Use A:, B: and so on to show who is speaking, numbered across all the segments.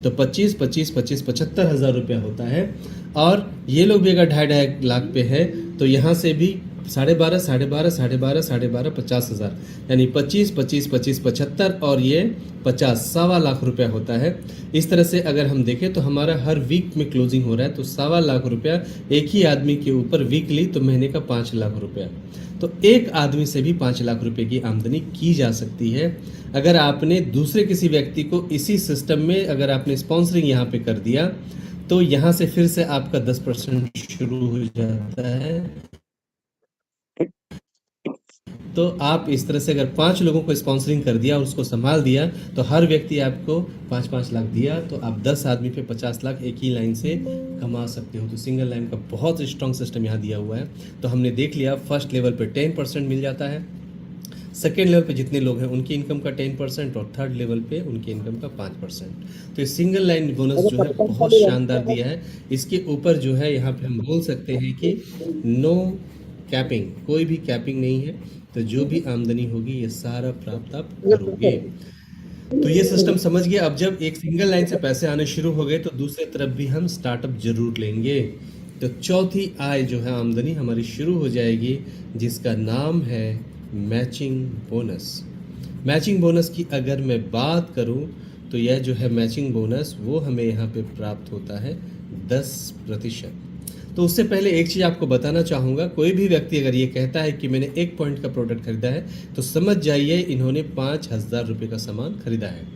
A: तो 25 25 25 75,000 रुपया होता है। और ये लोग भी अगर 2.5 लाख पे है तो यहाँ से भी 12.5 12.5 12.5 12.5 50,000, यानी 25 25 25 75 और ये 50 1.25 लाख रुपया होता है। इस तरह से अगर हम देखें तो हमारा हर वीक में क्लोजिंग हो रहा है, तो 1.25 लाख रुपया एक ही आदमी के ऊपर वीकली, तो महीने का 5 लाख रुपया। तो एक आदमी से भी 5 लाख रुपए की आमदनी की जा सकती है। अगर आपने दूसरे किसी व्यक्ति को इसी सिस्टम में अगर आपने स्पॉन्सरिंग यहाँ पे कर दिया तो यहाँ से फिर से आपका 10% शुरू हो जाता है। तो आप इस तरह से अगर 5 लोगों को स्पॉन्सरिंग कर दिया और उसको संभाल दिया तो हर व्यक्ति आपको 5-5 लाख दिया, तो आप 10 आदमी पे 50 लाख एक ही लाइन से कमा सकते हो। तो सिंगल लाइन का बहुत स्ट्रॉन्ग सिस्टम यहाँ दिया हुआ है। तो हमने देख लिया, फर्स्ट लेवल पे 10% मिल जाता है, सेकेंड लेवल पे जितने लोग हैं उनकी इनकम का 10% और थर्ड लेवल पे उनकी इनकम का 5%। तो ये सिंगल लाइन बोनस जो है बहुत शानदार दिया है। इसके ऊपर जो है यहाँ पे हम बोल सकते हैं कि नो कैपिंग, कोई भी कैपिंग नहीं है। तो जो भी आमदनी होगी ये सारा प्राप्त आप करोगे। तो ये सिस्टम समझ गए। अब जब एक सिंगल लाइन से पैसे आने शुरू हो गए तो दूसरे तरफ भी हम स्टार्टअप जरूर लेंगे। तो चौथी आय जो है आमदनी हमारी शुरू हो जाएगी, जिसका नाम है मैचिंग बोनस। मैचिंग बोनस की अगर मैं बात करूं तो यह जो है मैचिंग बोनस वो हमें यहाँ पे प्राप्त होता है 10%। तो उससे पहले एक चीज़ आपको बताना चाहूँगा, कोई भी व्यक्ति अगर ये कहता है कि मैंने 1 पॉइंट का प्रोडक्ट खरीदा है तो समझ जाइए इन्होंने 5,000 रुपये का सामान खरीदा है।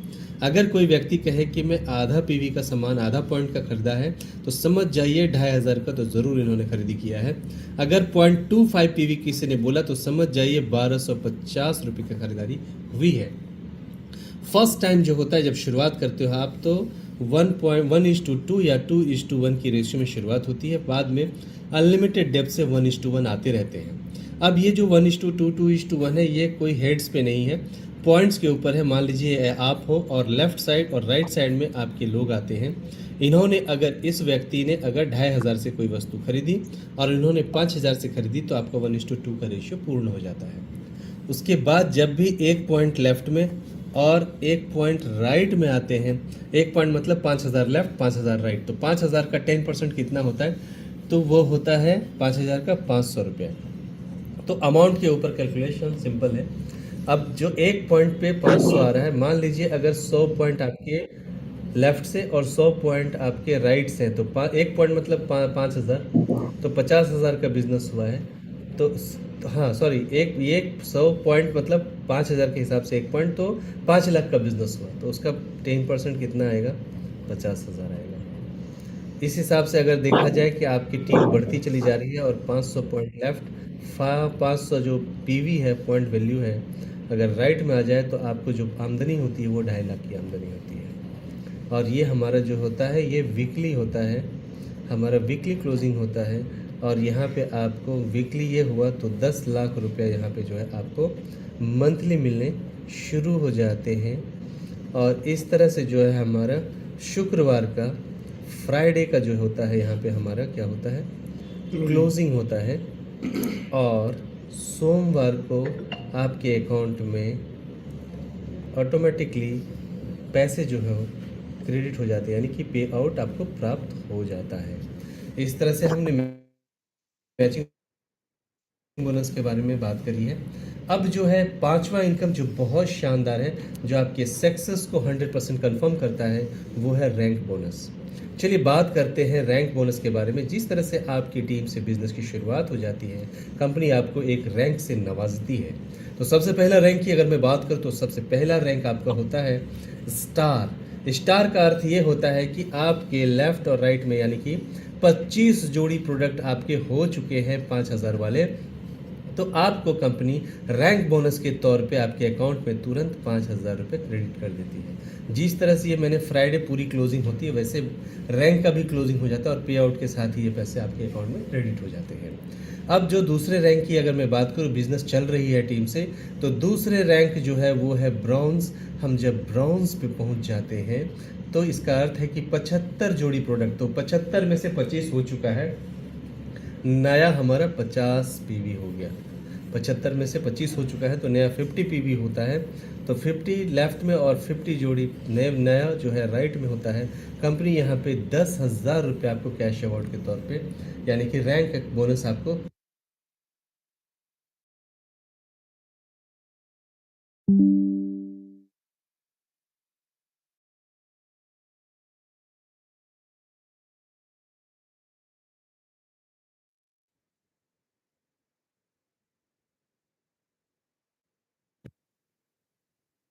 A: अगर कोई व्यक्ति कहे कि मैं आधा पीवी का सामान आधा पॉइंट का खरीदा है तो समझ जाइए 2,500 का तो ज़रूर इन्होंने खरीदी किया है। अगर 0.25 पीवी किसी ने बोला तो समझ जाइए 1250 रुपये की खरीदारी हुई है। फर्स्ट टाइम जो होता है जब शुरुआत करते हो आप तो 1:1:2 या 2:1 की रेशियो में शुरुआत होती है, बाद में अनलिमिटेड डेप्थ से 1:1 आते रहते हैं। अब ये जो 1:2 2:1 है ये कोई हेड्स पे नहीं है, पॉइंट्स के ऊपर है। मान लीजिए आप हो और लेफ्ट साइड और राइट साइड में आपके लोग आते हैं। इन्होंने अगर इस व्यक्ति ने अगर 2,500 से कोई वस्तु खरीदी और इन्होंने 5,000 से खरीदी तो आपका 1:2 का रेशियो पूर्ण हो जाता है। उसके बाद जब भी एक पॉइंट लेफ्ट में और एक पॉइंट राइट में आते हैं, एक पॉइंट मतलब 5,000 लेफ्ट 5,000 राइट, तो 5,000 का 10% कितना होता है, तो वो होता है 5,000 का 500 रुपया। तो अमाउंट के ऊपर कैलकुलेशन सिंपल है। अब जो एक पॉइंट पे 500 आ रहा है, मान लीजिए अगर 100 पॉइंट आपके लेफ्ट से और 100 पॉइंट आपके राइट से हैं, तो एक पॉइंट मतलब 5,000, तो 50,000 का बिजनेस हुआ है। तो हाँ सॉरी, एक 100 पॉइंट मतलब 5,000 के हिसाब से एक पॉइंट, तो 5 लाख का बिजनेस हुआ, तो उसका 10% कितना आएगा, 50,000 आएगा। इस हिसाब से अगर देखा जाए कि आपकी टीम बढ़ती चली जा रही है और 500 पॉइंट लेफ्ट 500 जो पीवी है पॉइंट वैल्यू है, अगर राइट में आ जाए तो आपको जो आमदनी होती है वो 2.5 लाख की आमदनी होती है। और ये हमारा जो होता है ये वीकली होता है, हमारा वीकली क्लोजिंग होता है। और यहाँ पे आपको वीकली ये हुआ तो 10 लाख रुपया यहाँ पे जो है आपको मंथली मिलने शुरू हो जाते हैं। और इस तरह से जो है हमारा शुक्रवार का फ्राइडे का जो होता है यहाँ पे हमारा क्या होता है, क्लोजिंग होता है। और सोमवार को आपके अकाउंट में ऑटोमेटिकली पैसे जो है क्रेडिट हो जाते हैं, यानी कि पे आउट आपको प्राप्त हो जाता है। इस तरह से हमने मैचिंग बोनस के बारे में बात करी है। अब जो है पांचवा इनकम जो बहुत शानदार है, जो आपके सक्सेस को 100% कंफर्म करता है, वो है रैंक बोनस। चलिए बात करते हैं रैंक बोनस के बारे में। जिस तरह से आपकी टीम से बिजनेस की शुरुआत हो जाती है, कंपनी आपको एक रैंक से नवाजती है। तो सबसे पहला रैंक की अगर मैं बात करूँ तो सबसे पहला रैंक आपका होता है स्टार। स्टार का अर्थ ये होता है कि आपके लेफ्ट और राइट में यानी कि 25 जोड़ी प्रोडक्ट आपके हो चुके हैं 5,000 वाले, तो आपको कंपनी रैंक बोनस के तौर पे आपके अकाउंट में तुरंत 5,000 रुपये क्रेडिट कर देती है। जिस तरह से ये मैंने फ्राइडे पूरी क्लोजिंग होती है, वैसे रैंक का भी क्लोजिंग हो जाता है और पे आउट के साथ ही ये पैसे आपके अकाउंट में क्रेडिट हो जाते हैं। अब जो दूसरे रैंक की अगर मैं बात करूँ, बिजनेस चल रही है टीम से, तो दूसरे रैंक जो है वो है ब्रॉन्ज। हम जब ब्रॉन्ज पे पहुंच जाते हैं तो इसका अर्थ है कि 75 जोड़ी प्रोडक्ट, तो 75 में से 25 हो चुका है, नया हमारा 50 पीवी हो गया। 75 में से 25 हो चुका है, तो नया 50 पीवी होता है। तो 50 लेफ्ट में और 50 जोड़ी नया जो है राइट में होता है। कंपनी यहाँ पे 10,000 रुपये आपको कैश अवार्ड के तौर पे, यानी कि रैंक बोनस आपको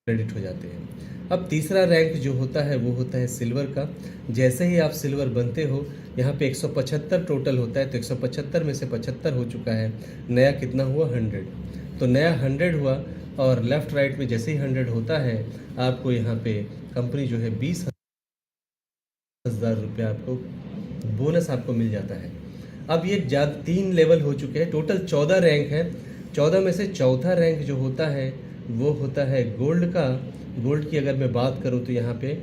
A: क्रेडिट हो जाते हैं। अब तीसरा रैंक जो होता है वो होता है सिल्वर का। जैसे ही आप सिल्वर बनते हो, यहाँ पे 175 टोटल होता है, तो 175 में से 75 हो चुका है, नया कितना हुआ 100। तो नया 100 हुआ, और लेफ्ट राइट में जैसे ही 100 होता है आपको यहाँ पे कंपनी जो है 20,000 रुपये आपको बोनस आपको मिल जाता है। अब ये 3 लेवल हो चुके हैं, टोटल 14 रैंक है। 14 में से चौथा रैंक जो होता है वो होता है गोल्ड का। गोल्ड की अगर मैं बात करूँ तो यहाँ पे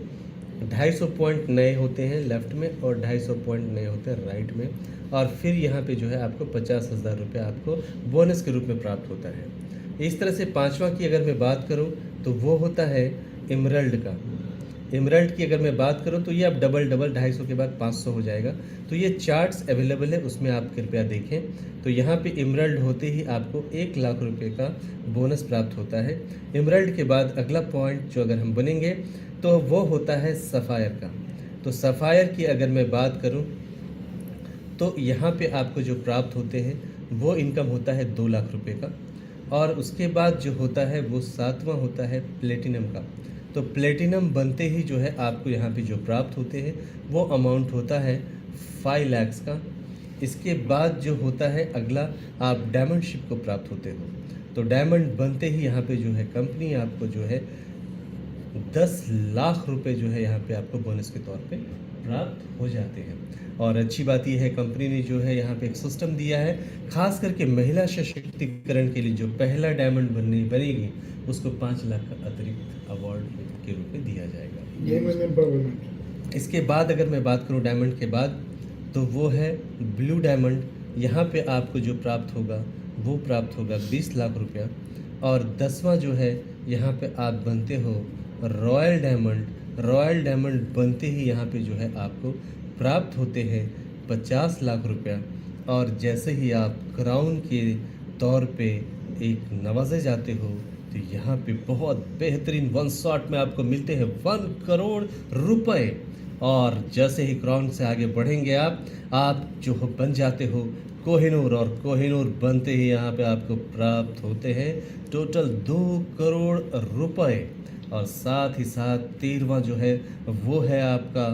A: 250 पॉइंट नए होते हैं लेफ्ट में, और 250 पॉइंट नए होते हैं राइट में, और फिर यहाँ पे जो है आपको 50,000 रुपये आपको बोनस के रूप में प्राप्त होता है। इस तरह से पांचवा की अगर मैं बात करूँ तो वो होता है इमरल्ड का। इमरल्ड की अगर मैं बात करूँ तो ये अब डबल 250 के बाद 500 हो जाएगा। तो ये चार्ट्स अवेलेबल है, उसमें आप कृपया देखें। तो यहाँ पे इमरल्ड होते ही आपको 1 लाख रुपए का बोनस प्राप्त होता है। इमरल्ड के बाद अगला पॉइंट जो अगर हम बनेंगे तो वो होता है सफ़ायर का। तो सफ़ायर की अगर मैं बात करूँ तो यहाँ पे आपको जो प्राप्त होते हैं वो इनकम होता है 2 लाख रुपए का। और उसके बाद जो होता है वो 7वां होता है प्लेटिनम का। तो प्लेटिनम बनते ही जो है आपको यहाँ पे जो प्राप्त होते हैं वो अमाउंट होता है 5 लाख का। इसके बाद जो होता है अगला, आप डायमंड शिप को प्राप्त होते हो। तो डायमंड बनते ही यहाँ पे जो है कंपनी आपको जो है 10 लाख रुपए जो है यहाँ पे आपको बोनस के तौर पे प्राप्त हो जाते हैं। और अच्छी बात यह है कंपनी ने जो है यहाँ पे एक सिस्टम दिया है, खास करके महिला सशक्तिकरण के लिए। जो पहला डायमंड बनेगी उसको 5 लाख का अतिरिक्त अवार्ड के रूप में दिया जाएगा। इसके बाद अगर मैं बात करूँ डायमंड के बाद, तो वो है ब्लू डायमंड। यहाँ पे आपको जो प्राप्त होगा वो प्राप्त होगा 20 लाख रुपया। और 10वां जो है यहाँ पे आप बनते हो रॉयल डायमंड। रॉयल डायमंड बनते ही यहाँ पे जो है आपको प्राप्त होते हैं 50 लाख रुपया। और जैसे ही आप क्राउन के तौर पे एक नवाजे जाते हो तो यहाँ पे बहुत बेहतरीन 1 शॉट में आपको मिलते हैं 1 करोड़ रुपए। और जैसे ही क्राउन से आगे बढ़ेंगे आप जो बन जाते हो कोहिनूर। और कोहिनूर बनते ही यहाँ पे आपको प्राप्त होते हैं टोटल 2 करोड़ रुपए। और साथ ही साथ 13वां जो है वो है आपका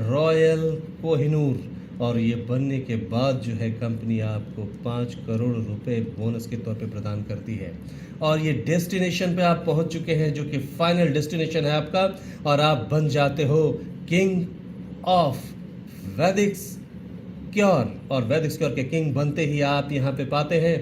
A: रॉयल कोहिनूर। और ये बनने के बाद जो है कंपनी आपको 5 करोड़ रुपए बोनस के तौर पे प्रदान करती है। और ये डेस्टिनेशन पे आप पहुंच चुके हैं, जो कि फाइनल डेस्टिनेशन है आपका, और आप बन जाते हो किंग ऑफ वैदिक स्क्योर। और वैदिक स्क्योर के किंग बनते ही आप यहाँ पे पाते हैं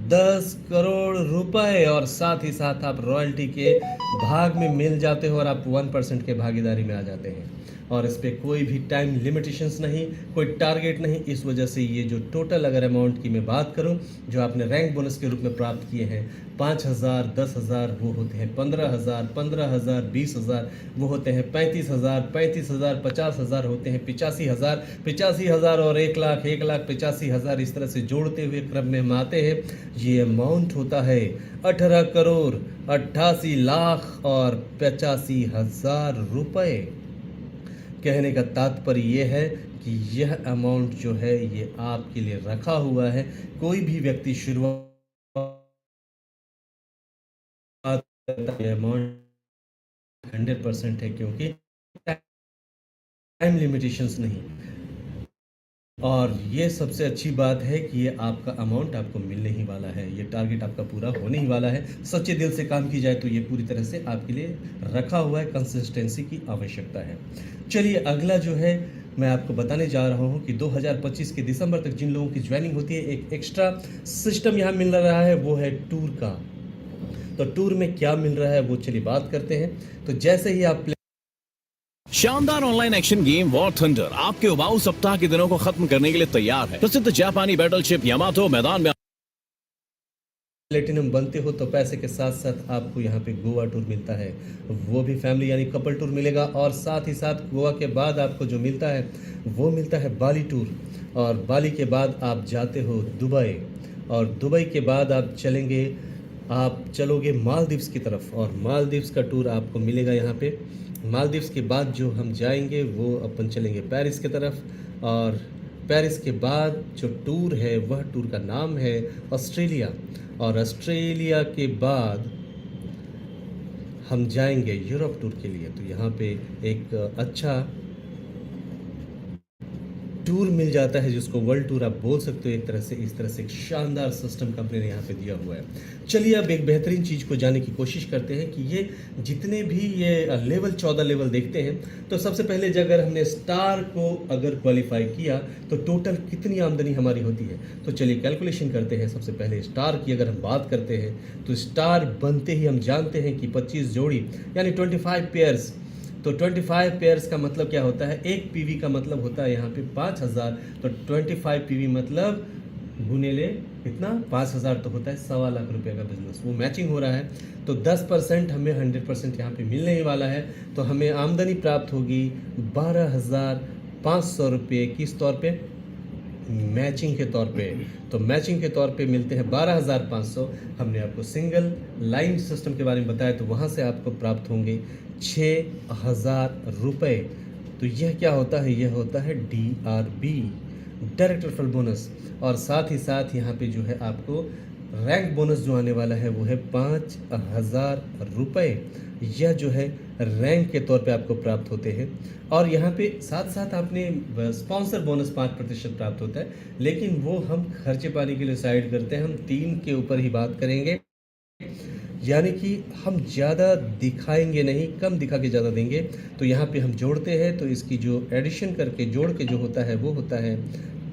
A: 10 करोड़ रुपए। और साथ ही साथ आप रॉयल्टी के भाग में मिल जाते हो, और आप 1% के भागीदारी में आ जाते हैं। और इस पर कोई भी टाइम लिमिटेशंस नहीं, कोई टारगेट नहीं। इस वजह से ये जो टोटल अगर अमाउंट की मैं बात करूं जो आपने रैंक बोनस के रूप में प्राप्त किए हैं, 5,000, 10,000 वो होते हैं 15,000, 15,000, 20,000 वो होते हैं 35,000, 35,000, 50,000 होते हैं 85,000, 85,000 और 1 लाख, 1,85,000 इस तरह से जोड़ते हुए क्रम में हम आते हैं। ये अमाउंट होता है 18 करोड़ 88 लाख और 85,000 रुपये। कहने का तात्पर्य ये है कि यह अमाउंट जो है ये आपके लिए रखा हुआ है। कोई भी व्यक्ति शुरुआत अमाउंट 100% है, क्योंकि टाइम लिमिटेशंस नहीं। और ये सबसे अच्छी बात है कि ये आपका अमाउंट आपको मिलने ही वाला है, ये टारगेट आपका पूरा होने ही वाला है। सच्चे दिल से काम की जाए तो ये पूरी तरह से आपके लिए रखा हुआ है, कंसिस्टेंसी की आवश्यकता है। चलिए अगला जो है मैं आपको बताने जा रहा हूँ कि 2025 के दिसंबर तक जिन लोगों की ज्वाइनिंग होती है, एक एक्स्ट्रा सिस्टम यहाँ मिल रहा है, वो है टूर का। तो टूर में क्या मिल रहा है वो चलिए बात करते हैं। तो जैसे ही आप
B: शानदार online action game war thunder आपके उबाऊ सप्ताह के दिनों को खत्म करने के लिए तैयार है। प्रसिद्ध जापानी बैटलशिप यामातो मैदान में
A: प्लेटिनम बनते हो तो पैसे के साथ साथ आपको यहाँ पे गोवा टूर मिलता है, वो भी फैमिली यानी कपल टूर मिलेगा। और साथ ही साथ गोवा के बाद आपको जो मिलता है वो मिलता है बाली टूर, और बाली के बाद आप जाते हो दुबई, और दुबई के बाद आप चलोगे मालदीव्स की तरफ, और मालदीव्स का टूर आपको मिलेगा यहाँ पे। मालदीव्स के बाद जो हम जाएंगे वो अपन चलेंगे पेरिस की तरफ, और पेरिस के बाद जो टूर है वह टूर का नाम है ऑस्ट्रेलिया, और ऑस्ट्रेलिया के बाद हम जाएंगे यूरोप टूर के लिए। तो यहाँ पे एक अच्छा टूर मिल जाता है जिसको वर्ल्ड टूर आप बोल सकते हो एक तरह से। इस तरह से एक शानदार सिस्टम कंपनी ने यहाँ पे दिया हुआ है। चलिए अब एक बेहतरीन चीज़ को जानने की कोशिश करते हैं कि ये जितने भी ये लेवल 14 लेवल देखते हैं, तो सबसे पहले जब अगर हमने स्टार को अगर क्वालिफाई किया तो टोटल कितनी आमदनी हमारी होती है। तो चलिए कैलकुलेशन करते हैं। सबसे पहले स्टार की अगर हम बात करते हैं तो स्टार बनते ही हम जानते हैं कि 25 जोड़ी यानी 25 पेयर्स। तो 25 पेयर्स का मतलब क्या होता है, एक पीवी का मतलब होता है यहाँ पे 5000, तो 25 पीवी मतलब गुने ले कितना 5000, तो होता है 1.25 लाख रुपए का बिजनेस। वो मैचिंग हो रहा है तो 10% हमें 100% यहाँ पे मिलने ही वाला है। तो हमें आमदनी प्राप्त होगी 12,500 रुपये किस तौर पे, मैचिंग के तौर पे। तो मैचिंग के तौर पे मिलते हैं 12,500। हमने आपको सिंगल लाइन सिस्टम के बारे में बताया तो वहाँ से आपको प्राप्त होंगे 6,000 रुपये। तो यह क्या होता है, यह होता है DRB, डायरेक्ट रेफरल बोनस। और साथ ही साथ यहाँ पे जो है आपको रैंक बोनस जो आने वाला है वो है 5,000 रुपये। यह जो है रैंक के तौर पे आपको प्राप्त होते हैं। और यहाँ पे साथ साथ आपने स्पॉन्सर बोनस 5% प्राप्त होता है, लेकिन वो हम खर्चे पानी के लिए साइड करते हैं। हम 3 के ऊपर ही बात करेंगे, यानी कि हम ज़्यादा दिखाएंगे नहीं, कम दिखा के ज़्यादा देंगे। तो यहाँ पे हम जोड़ते हैं तो इसकी जो एडिशन करके जोड़ के जो होता है वो होता है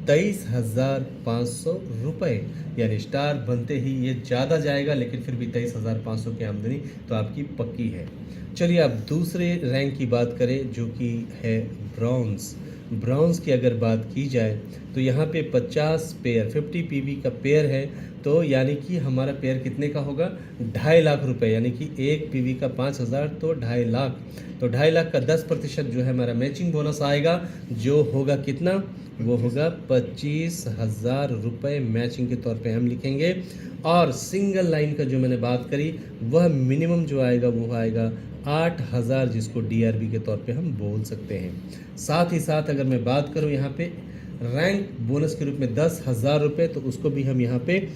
A: 23,500 रुपये। यानी स्टार बनते ही ये ज़्यादा जाएगा, लेकिन फिर भी 23,500 की आमदनी तो आपकी पक्की है। चलिए अब दूसरे रैंक की बात करें जो कि है ब्रॉन्ज। ब्रॉन्ज की अगर बात की जाए तो यहाँ पे 50 पेयर 50 पीवी का पेयर है, तो यानी कि हमारा पेयर कितने का होगा, 2.5 लाख रुपए। यानी कि एक पीवी का 5,000 तो 2.5 लाख। तो 2.5 लाख का 10% जो है हमारा मैचिंग बोनस आएगा, जो होगा कितना, वो होगा 25,000 रुपये मैचिंग के तौर पे हम लिखेंगे। और सिंगल लाइन का जो मैंने बात करी वह मिनिमम जो आएगा वो आएगा 8,000, जिसको DRB के तौर पे हम बोल सकते हैं। साथ ही साथ अगर मैं बात करूं यहाँ पे रैंक बोनस के रूप में 10,000 रुपये, तो उसको भी हम यहाँ पे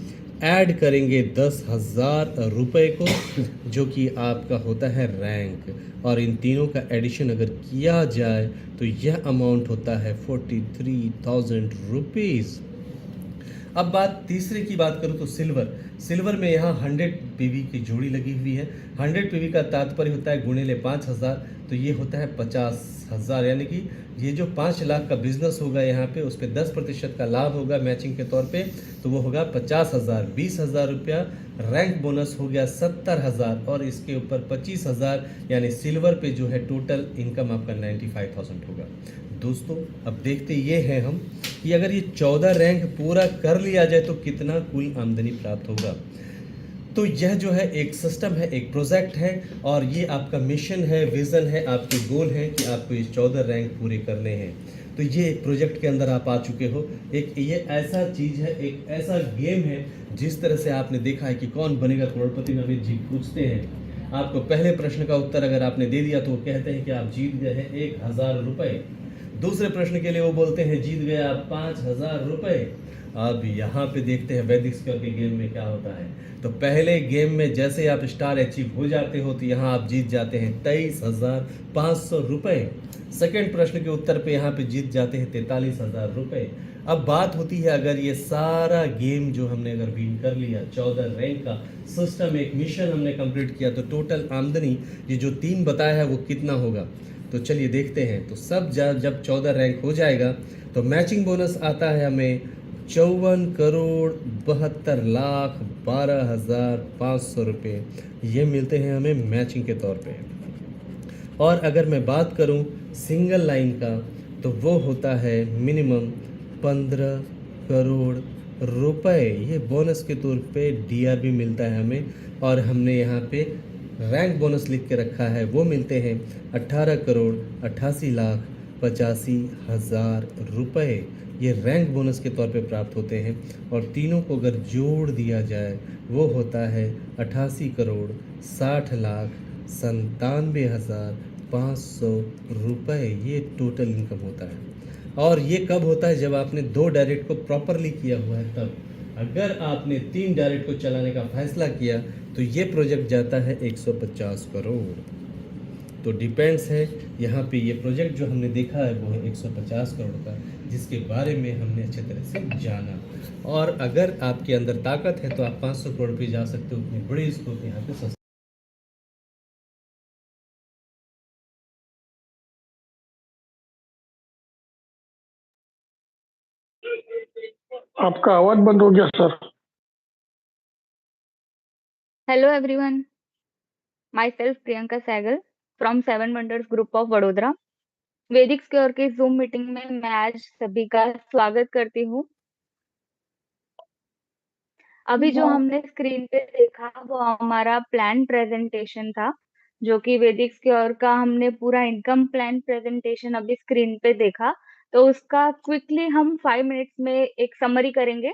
A: ऐड करेंगे 10,000 रुपये को, जो कि आपका होता है रैंक। और इन तीनों का एडिशन अगर किया जाए तो यह अमाउंट होता है 43,000 रुपीज़। अब बात तीसरे की बात करूँ तो सिल्वर में यहाँ 100 पीवी की जोड़ी लगी हुई है। 100 पीवी का तात्पर्य होता है गुणे ले 5,000, तो ये होता है 50,000। यानी कि ये जो 5 लाख का बिजनेस होगा यहाँ पे उस पर 10% का लाभ होगा मैचिंग के तौर पे, तो वो होगा 50,000। 20,000 रुपया रैंक बोनस हो गया 70,000, और इसके ऊपर 25,000, यानी सिल्वर पे जो है टोटल इनकम आपका 95,000 होगा। दोस्तों अब देखते ये हैं हम कि अगर ये 14 रैंक पूरा कर लिया जाए तो कितना कुल आमदनी प्राप्त होगा। तो यह जो है एक सिस्टम है, एक प्रोजेक्ट है, और ये आपका मिशन है, विज़न है, आपके गोल है कि आपको ये 14 रैंक पूरे करने हैं। तो ये एक प्रोजेक्ट के अंदर आप आ चुके हो। एक ये ऐसा चीज़ है, एक ऐसा गेम है, जिस तरह से आपने देखा है कि कौन बनेगा करोड़पति में अमित जी पूछते हैं। आपको पहले प्रश्न का उत्तर अगर आपने दे दिया तो वो कहते हैं कि आप जीत गए हैं 1,000 रुपये। दूसरे प्रश्न के लिए वो बोलते हैं जीत गए आप 5,000 रुपये। अब यहाँ पे देखते हैं वैदिक स्क्वायर के गेम में क्या होता है। तो पहले गेम में जैसे आप स्टार अचीव हो जाते हो तो यहाँ आप जीत जाते हैं 23,500 रुपये। सेकेंड प्रश्न के उत्तर पे यहाँ पे जीत जाते हैं 43,000 रुपये। अब बात होती है अगर ये सारा गेम जो हमने अगर विन कर लिया, 14 रैंक का सिस्टम, एक मिशन हमने कंप्लीट किया, तो टोटल आमदनी ये जो 3 बताया है वो कितना होगा। तो चलिए देखते हैं। तो सब जब 14 रैंक हो जाएगा तो मैचिंग बोनस आता है हमें 54,72,12,500 रुपये। ये मिलते हैं हमें मैचिंग के तौर पे। और अगर मैं बात करूं सिंगल लाइन का तो वो होता है मिनिमम 15,00,00,000 रुपए, ये बोनस के तौर पे डीआरबी मिलता है हमें। और हमने यहाँ पे रैंक बोनस लिख के रखा है, वो मिलते हैं 18 करोड़ 88 लाख 85 हज़ार रुपए। ये रैंक बोनस के तौर पे प्राप्त होते हैं। और तीनों को अगर जोड़ दिया जाए वो होता है 88 करोड़ 60 लाख 97 हज़ार 500 रुपए। ये टोटल इनकम होता है। और ये कब होता है? जब आपने 2 डायरेक्ट को प्रॉपरली किया हुआ है तब। अगर आपने 3 डायरेक्ट को चलाने का फैसला किया तो ये प्रोजेक्ट जाता है 150 करोड़। तो डिपेंड्स है। यहाँ पे ये प्रोजेक्ट जो हमने देखा है वो है 150 करोड़ का, जिसके बारे में हमने अच्छे तरह से जाना। और अगर आपके अंदर ताकत है तो आप 500 करोड़ पे जा सकते हो। उतनी बड़ी स्कोप यहाँ पे सस्ता।
C: आपका आवाज बंद हो गया sir.
D: Hello everyone, myself Priyanka Sehgal from Seven Wonders Group of Vadodara। वैदिक स्क्योर के जूम मीटिंग में मैं आज सभी का स्वागत करती हूँ। अभी जो हमने स्क्रीन पे देखा वो हमारा प्लान प्रेजेंटेशन था, जो कि वैदिक स्क्योर का हमने पूरा इनकम प्लान प्रेजेंटेशन अभी स्क्रीन पे देखा। तो उसका क्विकली हम 5 मिनट्स में एक समरी करेंगे,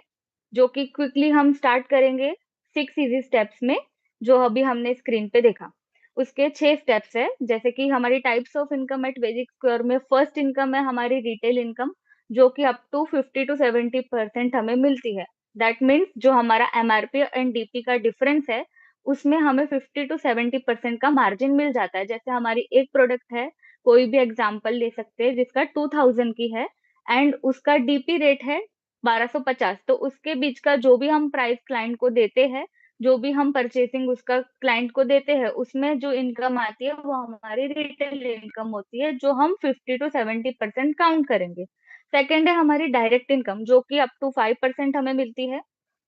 D: जो कि क्विकली हम स्टार्ट करेंगे 6 इजी स्टेप्स में, जो अभी हमने स्क्रीन पे देखा। उसके 6 स्टेप्स है, जैसे कि हमारी टाइप्स ऑफ इनकम एट वैदिक स्क्वायर में फर्स्ट इनकम है हमारी रिटेल इनकम, जो कि अप टू 50 to 70% हमें मिलती है। दैट मीन्स जो हमारा एमआरपी एंड डीपी का डिफरेंस है उसमें हमें 50 to 70% का मार्जिन मिल जाता है। जैसे हमारी एक प्रोडक्ट है, कोई भी एग्जांपल ले सकते हैं, जिसका 2000 की है एंड उसका डीपी रेट है 1250। तो उसके बीच का जो भी हम प्राइस क्लाइंट को देते हैं, जो भी हम परचेसिंग उसका क्लाइंट को देते हैं, उसमें जो इनकम आती है वो हमारी रिटेल इनकम होती है, जो हम 50 to 70% काउंट करेंगे। सेकेंड है हमारी डायरेक्ट इनकम, जो कि अप टू 5% हमें मिलती है।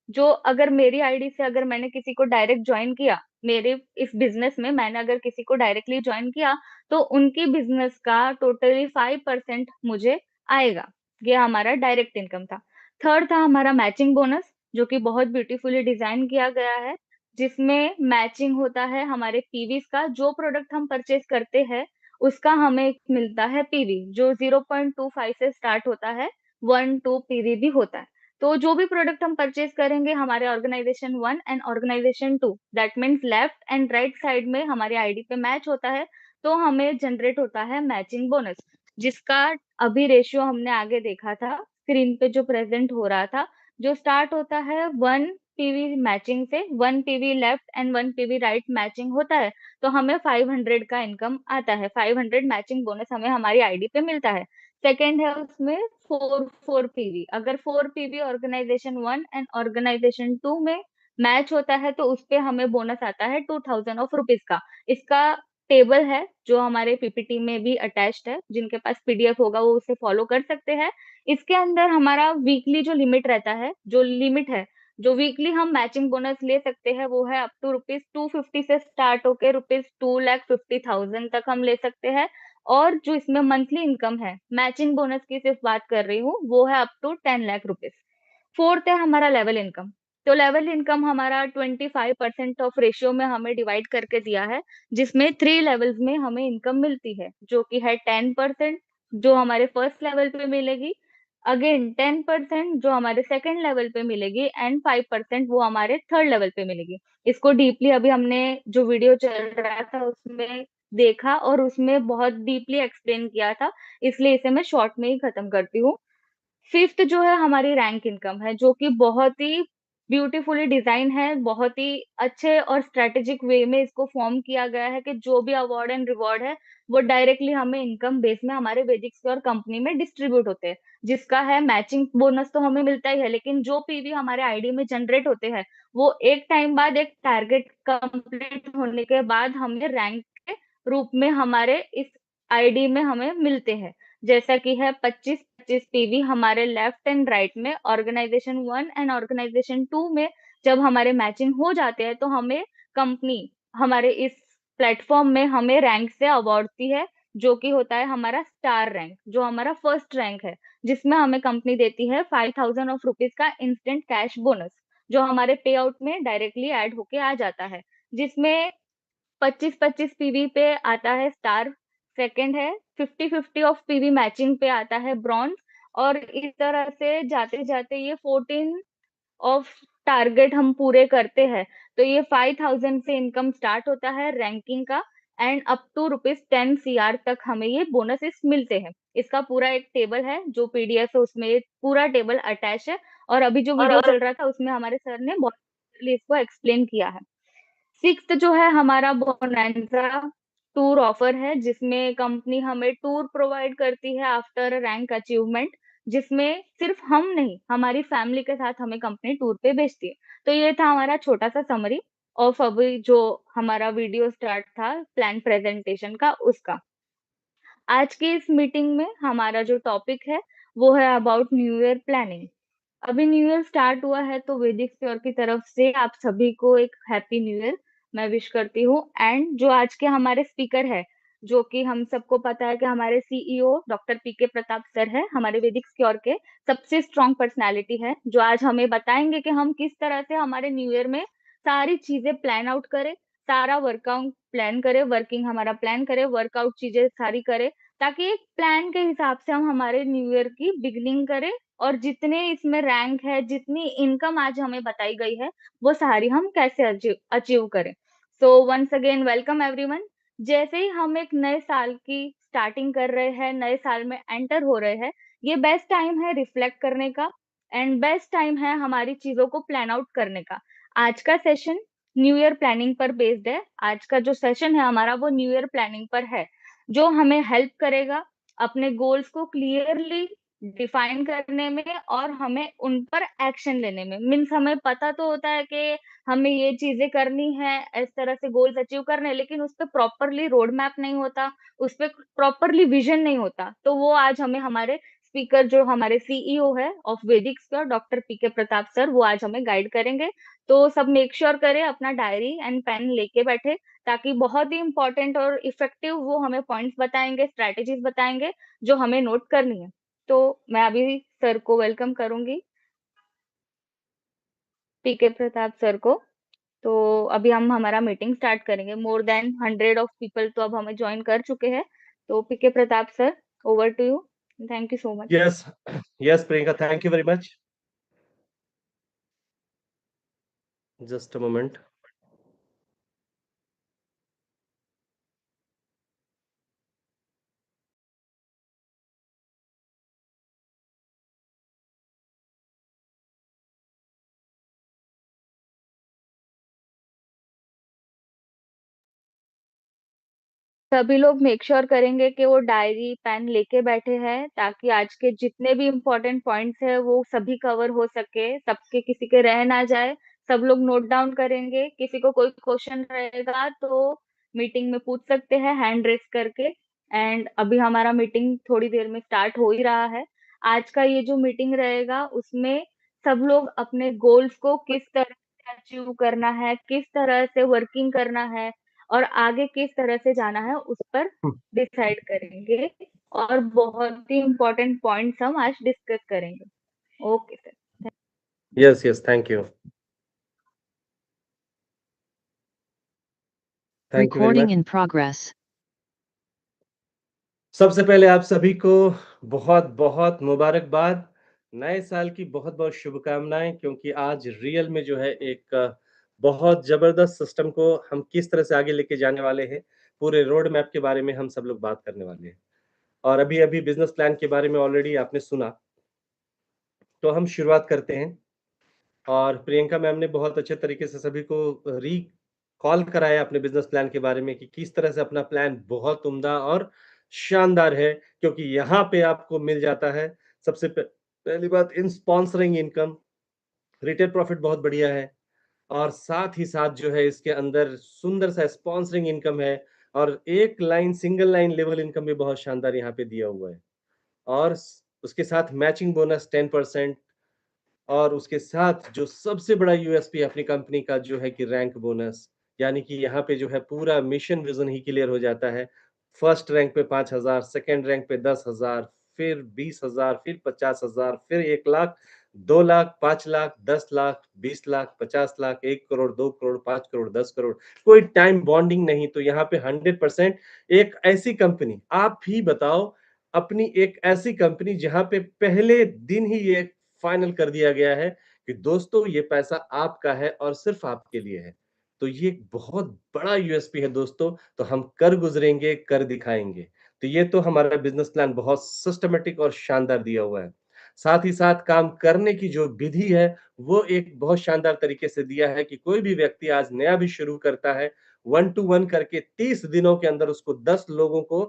D: जो अगर मेरी आईडी से अगर मैंने किसी को डायरेक्ट ज्वाइन किया, मेरे इस बिजनेस में मैंने अगर किसी को डायरेक्टली ज्वाइन किया, तो उनकी बिजनेस का टोटली 5% मुझे आएगा। ये हमारा डायरेक्ट इनकम था। थर्ड था हमारा मैचिंग बोनस, जो कि बहुत ब्यूटीफुली डिजाइन किया गया है, जिसमें मैचिंग होता है हमारे पीवीज का। जो प्रोडक्ट हम परचेज करते हैं उसका हमें मिलता है पीवी, जो 0.25 से स्टार्ट होता है, 1 2 पीवी भी होता है। तो जो भी प्रोडक्ट हम परचेज करेंगे हमारे organization 1 and organization 2, that means left and right side में हमारे आईडी पे मैच होता है, तो हमें जनरेट होता है मैचिंग बोनस, जिसका अभी रेशियो हमने आगे देखा था स्क्रीन पे जो प्रेजेंट हो रहा था, जो स्टार्ट होता है 1 पीवी मैचिंग से। 1 PV left and 1 PV right matching होता है, तो हमें 500 का इनकम आता है। 500 मैचिंग बोनस हमें हमारी आईडी पे मिलता है। सेकेंड है उसमें 4 पीवी। अगर 4 पीवी ऑर्गेनाइजेशन 1 एंड ऑर्गेनाइजेशन 2 में मैच होता है, तो उस पे हमें बोनस आता है 2000 ऑफ रुपीज का। इसका टेबल है जो हमारे पीपीटी में भी अटैच्ड है, जिनके पास पीडीएफ होगा वो उसे फॉलो कर सकते हैं। इसके अंदर हमारा वीकली जो लिमिट रहता है, जो लिमिट है, जो वीकली हम मैचिंग बोनस ले सकते हैं, वो है अप टू ₹250 से स्टार्ट होके ₹2,50,000 तक हम ले सकते हैं। और जो इसमें मंथली इनकम है, मैचिंग बोनस की सिर्फ बात कर रही हूँ, वो है up to 10 lakh rupees. Fourth है हमारा लेवल इनकम। तो लेवल इनकम हमारा 25% ऑफ रेशियो में हमें डिवाइड करके दिया है, जिसमें 3 लेवल्स में हमें इनकम मिलती है, जो कि है 10% जो हमारे फर्स्ट लेवल पे मिलेगी, अगेन 10% जो हमारे सेकंड लेवल पे मिलेगी, एंड 5% वो हमारे थर्ड लेवल पे मिलेगी। इसको डीपली अभी हमने जो वीडियो चल रहा था उसमें देखा और उसमें बहुत डीपली एक्सप्लेन किया था, इसलिए इसे मैं शॉर्ट में ही खत्म करती हूँ। फिफ्थ जो है हमारी रैंक इनकम है, जो कि बहुत ही ब्यूटीफुली डिजाइन है, बहुत ही अच्छे और स्ट्रेटेजिक वे में इसको फॉर्म किया गया है कि जो भी अवार्ड एंड रिवॉर्ड है वो डायरेक्टली हमें इनकम बेस में हमारे वैदिक स्क्वायर कंपनी में डिस्ट्रीब्यूट होते हैं। जिसका है मैचिंग बोनस तो हमें मिलता ही है, लेकिन जो पीवी हमारे आईडी में जनरेट होते हैं वो एक टाइम बाद, एक टारगेट कंप्लीट होने के बाद हमें रैंक के रूप में हमारे इस आईडी में हमें मिलते हैं। जैसा कि है 25 पीवी हमारे लेफ्ट एंड राइट में ऑर्गेनाइजेशन 1 एंड ऑर्गेनाइजेशन 2 में जब हमारे मैचिंग हो जाते हैं, तो हमें कंपनी हमारे इस प्लेटफॉर्म में हमें रैंक से अवार्ड दी है, जो कि होता है हमारा स्टार रैंक, जो हमारा फर्स्ट रैंक है, जिसमें हमें कंपनी देती है 5,000 ऑफ रुपीज का इंस्टेंट कैश बोनस, जो हमारे पे आउट में डायरेक्टली ऐड होके आ जाता है, जिसमें 25-25 पीवी पे आता है स्टार, सेकंड है 50-50 ऑफ पीवी मैचिंग पे आता है ब्रॉन्ज, और इस तरह से जाते-जाते ये 14 ऑफ टारगेट हम पूरे करते हैं, तो ये 5,000 से इनकम स्टार्ट होता है रैंकिंग का, एंड अप टू ₹10 सीआर तक हमें ये बोनसेस मिलते हैं। इसका पूरा एक टेबल है, जो पीडीएफ है उसमें ये पूरा टेबल अटैच है, और अभी जो वीडियो चल रहा था उसमें हमारे सर ने बहुत क्लियरली इसको एक्सप्लेन किया है। सिक्स्थ जो है हमारा बोनैंजा टूर ऑफर है, जिसमें कंपनी हमें टूर प्रोवाइड करती है आफ्टर रैंक अचीवमेंट, जिसमें सिर्फ हम नहीं, हमारी फैमिली के साथ हमें कंपनी टूर पे भेजती है। तो ये था हमारा छोटा सा समरी ऑफ अभी जो हमारा वीडियो स्टार्ट था प्लान प्रेजेंटेशन का, उसका। आज की इस मीटिंग में हमारा जो टॉपिक है वो है अबाउट न्यू ईयर प्लानिंग। अभी न्यू ईयर स्टार्ट हुआ है, तो वैदिक स्योर की तरफ से आप सभी को एक हैप्पी न्यू ईयर मैं विश करती हूँ। एंड जो आज के हमारे स्पीकर है, जो कि हम सबको पता है कि हमारे सीईओ डॉक्टर पीके प्रताप सर है, हमारे वैदिक स्योर के सबसे स्ट्रॉन्ग पर्सनालिटी है, जो आज हमें बताएंगे कि हम किस तरह से हमारे न्यू ईयर में सारी चीजें प्लान आउट करें, सारा वर्कआउट प्लान करें, वर्किंग हमारा प्लान करें, वर्कआउट चीजें सारी करें, ताकि एक प्लान के हिसाब से हम हमारे न्यू ईयर की बिगिनिंग करें, और जितने इसमें रैंक है, जितनी इनकम आज हमें बताई गई है, वो सारी हम कैसे अचीव करें। So once again welcome everyone. जैसे ही हम एक नए साल की स्टार्टिंग कर रहे हैं, नए साल में एंटर हो रहे हैं, ये बेस्ट टाइम है रिफ्लेक्ट करने का, एंड बेस्ट टाइम है हमारी चीजों को प्लान आउट करने का। आज का सेशन न्यू ईयर प्लानिंग पर बेस्ड है। आज का जो सेशन है हमारा वो न्यू ईयर प्लानिंग पर है, जो हमें हेल्प करेगा अपने गोल्स को क्लियरली डिफाइन करने में, और हमें उन पर एक्शन लेने में। मीन्स हमें पता तो होता है कि हमें ये चीजें करनी है, इस तरह से गोल्स अचीव करने हैं, लेकिन उस पर प्रॉपरली रोड मैप नहीं होता, उस पर प्रॉपरली विजन नहीं होता। तो वो आज हमें हमारे स्पीकर, जो हमारे सीईओ है ऑफ वैदिक स्क्योर, डॉक्टर पीके प्रताप सर, वो आज हमें गाइड करेंगे। तो सब मेक श्योर करें अपना डायरी एंड पेन लेके बैठे, ताकि बहुत ही इंपॉर्टेंट और इफेक्टिव वो हमें पॉइंट्स बताएंगे, स्ट्रैटेजीज बताएंगे, जो हमें नोट करनी है। तो मैं अभी सर को वेलकम करूंगी, पीके प्रताप सर को। तो अभी हम हमारा मीटिंग स्टार्ट करेंगे। मोर देन 100 ऑफ पीपल तो अब हमें ज्वाइन कर चुके हैं। तो P K Pratap sir, over to you. Thank you so much.
C: Yes, yes, Priyanka, thank you very much. Just a moment.
D: सभी लोग मेक श्योर करेंगे कि वो डायरी पेन लेके बैठे हैं, ताकि आज के जितने भी इम्पोर्टेंट पॉइंट्स है वो सभी कवर हो सके, सबके किसी के रह ना जाए। सब लोग नोट डाउन करेंगे, किसी को कोई क्वेश्चन रहेगा तो मीटिंग में पूछ सकते हैं हैंड रेस करके। एंड अभी हमारा मीटिंग थोड़ी देर में स्टार्ट हो ही रहा है। आज का ये जो मीटिंग रहेगा उसमें सब लोग अपने गोल्स को किस तरह से अचीव करना है, किस तरह से वर्किंग करना है, और आगे किस तरह से जाना है, उस पर डिसाइड करेंगे, और बहुत ही इम्पोर्टेंट पॉइंट्स हम आज डिस्कस करेंगे। Okay sir.
C: Yes, yes, thank you. Thank you very
E: Recording
C: much.
E: in progress.
C: सबसे पहले आप सभी को बहुत बहुत मुबारकबाद, नए साल की बहुत बहुत शुभकामनाएं, क्योंकि आज रियल में जो है एक बहुत जबरदस्त सिस्टम को हम किस तरह से आगे लेके जाने वाले हैं, पूरे रोड मैप के बारे में हम सब लोग बात करने वाले हैं। और अभी अभी बिजनेस प्लान के बारे में ऑलरेडी आपने सुना, तो हम शुरुआत करते हैं। और प्रियंका मैम ने बहुत अच्छे तरीके से सभी को कॉल कराया अपने बिजनेस प्लान के बारे में कि किस तरह से अपना प्लान बहुत उम्दा और शानदार है, क्योंकि यहाँ पे आपको मिल जाता है सबसे पहली बात इन स्पॉन्सरिंग इनकम, रिटेल प्रॉफिट बहुत बढ़िया है, और साथ ही साथ जो है इसके अंदर सुंदर सा स्पॉन्सरिंग इनकम है, और एक line single line level income भी बहुत शानदार यहाँ पे दिया हुआ है, और उसके साथ मैचिंग बोनस 10%, और उसके साथ जो सबसे बड़ा यूएसपी अपनी कंपनी का जो है कि रैंक बोनस, यानी कि यहाँ पे जो है पूरा मिशन विजन ही क्लियर हो जाता है, फर्स्ट रैंक पे 5,000, सेकंड रैंक पे 10,000, फिर 20,000, फिर 50,000, फिर 1 लाख, 2 लाख, 5 लाख, 10 लाख, 20 लाख, 50 लाख, 1 करोड़, 2 करोड़, 5 करोड़, 10 करोड़। कोई टाइम बॉन्डिंग नहीं, तो यहाँ पे 100% एक ऐसी कंपनी, आप ही बताओ, अपनी एक ऐसी कंपनी जहाँ पे पहले दिन ही ये फाइनल कर दिया गया है कि दोस्तों ये पैसा आपका है और सिर्फ आपके लिए है। तो ये एक बहुत बड़ा यूएसपी है दोस्तों, तो हम कर गुज़रेंगे, कर दिखाएँगे। तो ये तो हमारा बिज़नेस प्लान बहुत सिस्टमैटिक और शानदार दिया हुआ है। साथ ही साथ काम करने की जो विधि है, वो एक बहुत शानदार तरीके से दिया है कि कोई भी व्यक्ति आज नया भी शुरू करता है, 1 टू 1 करके 30 दिनों के अंदर उसको 10 लोगों को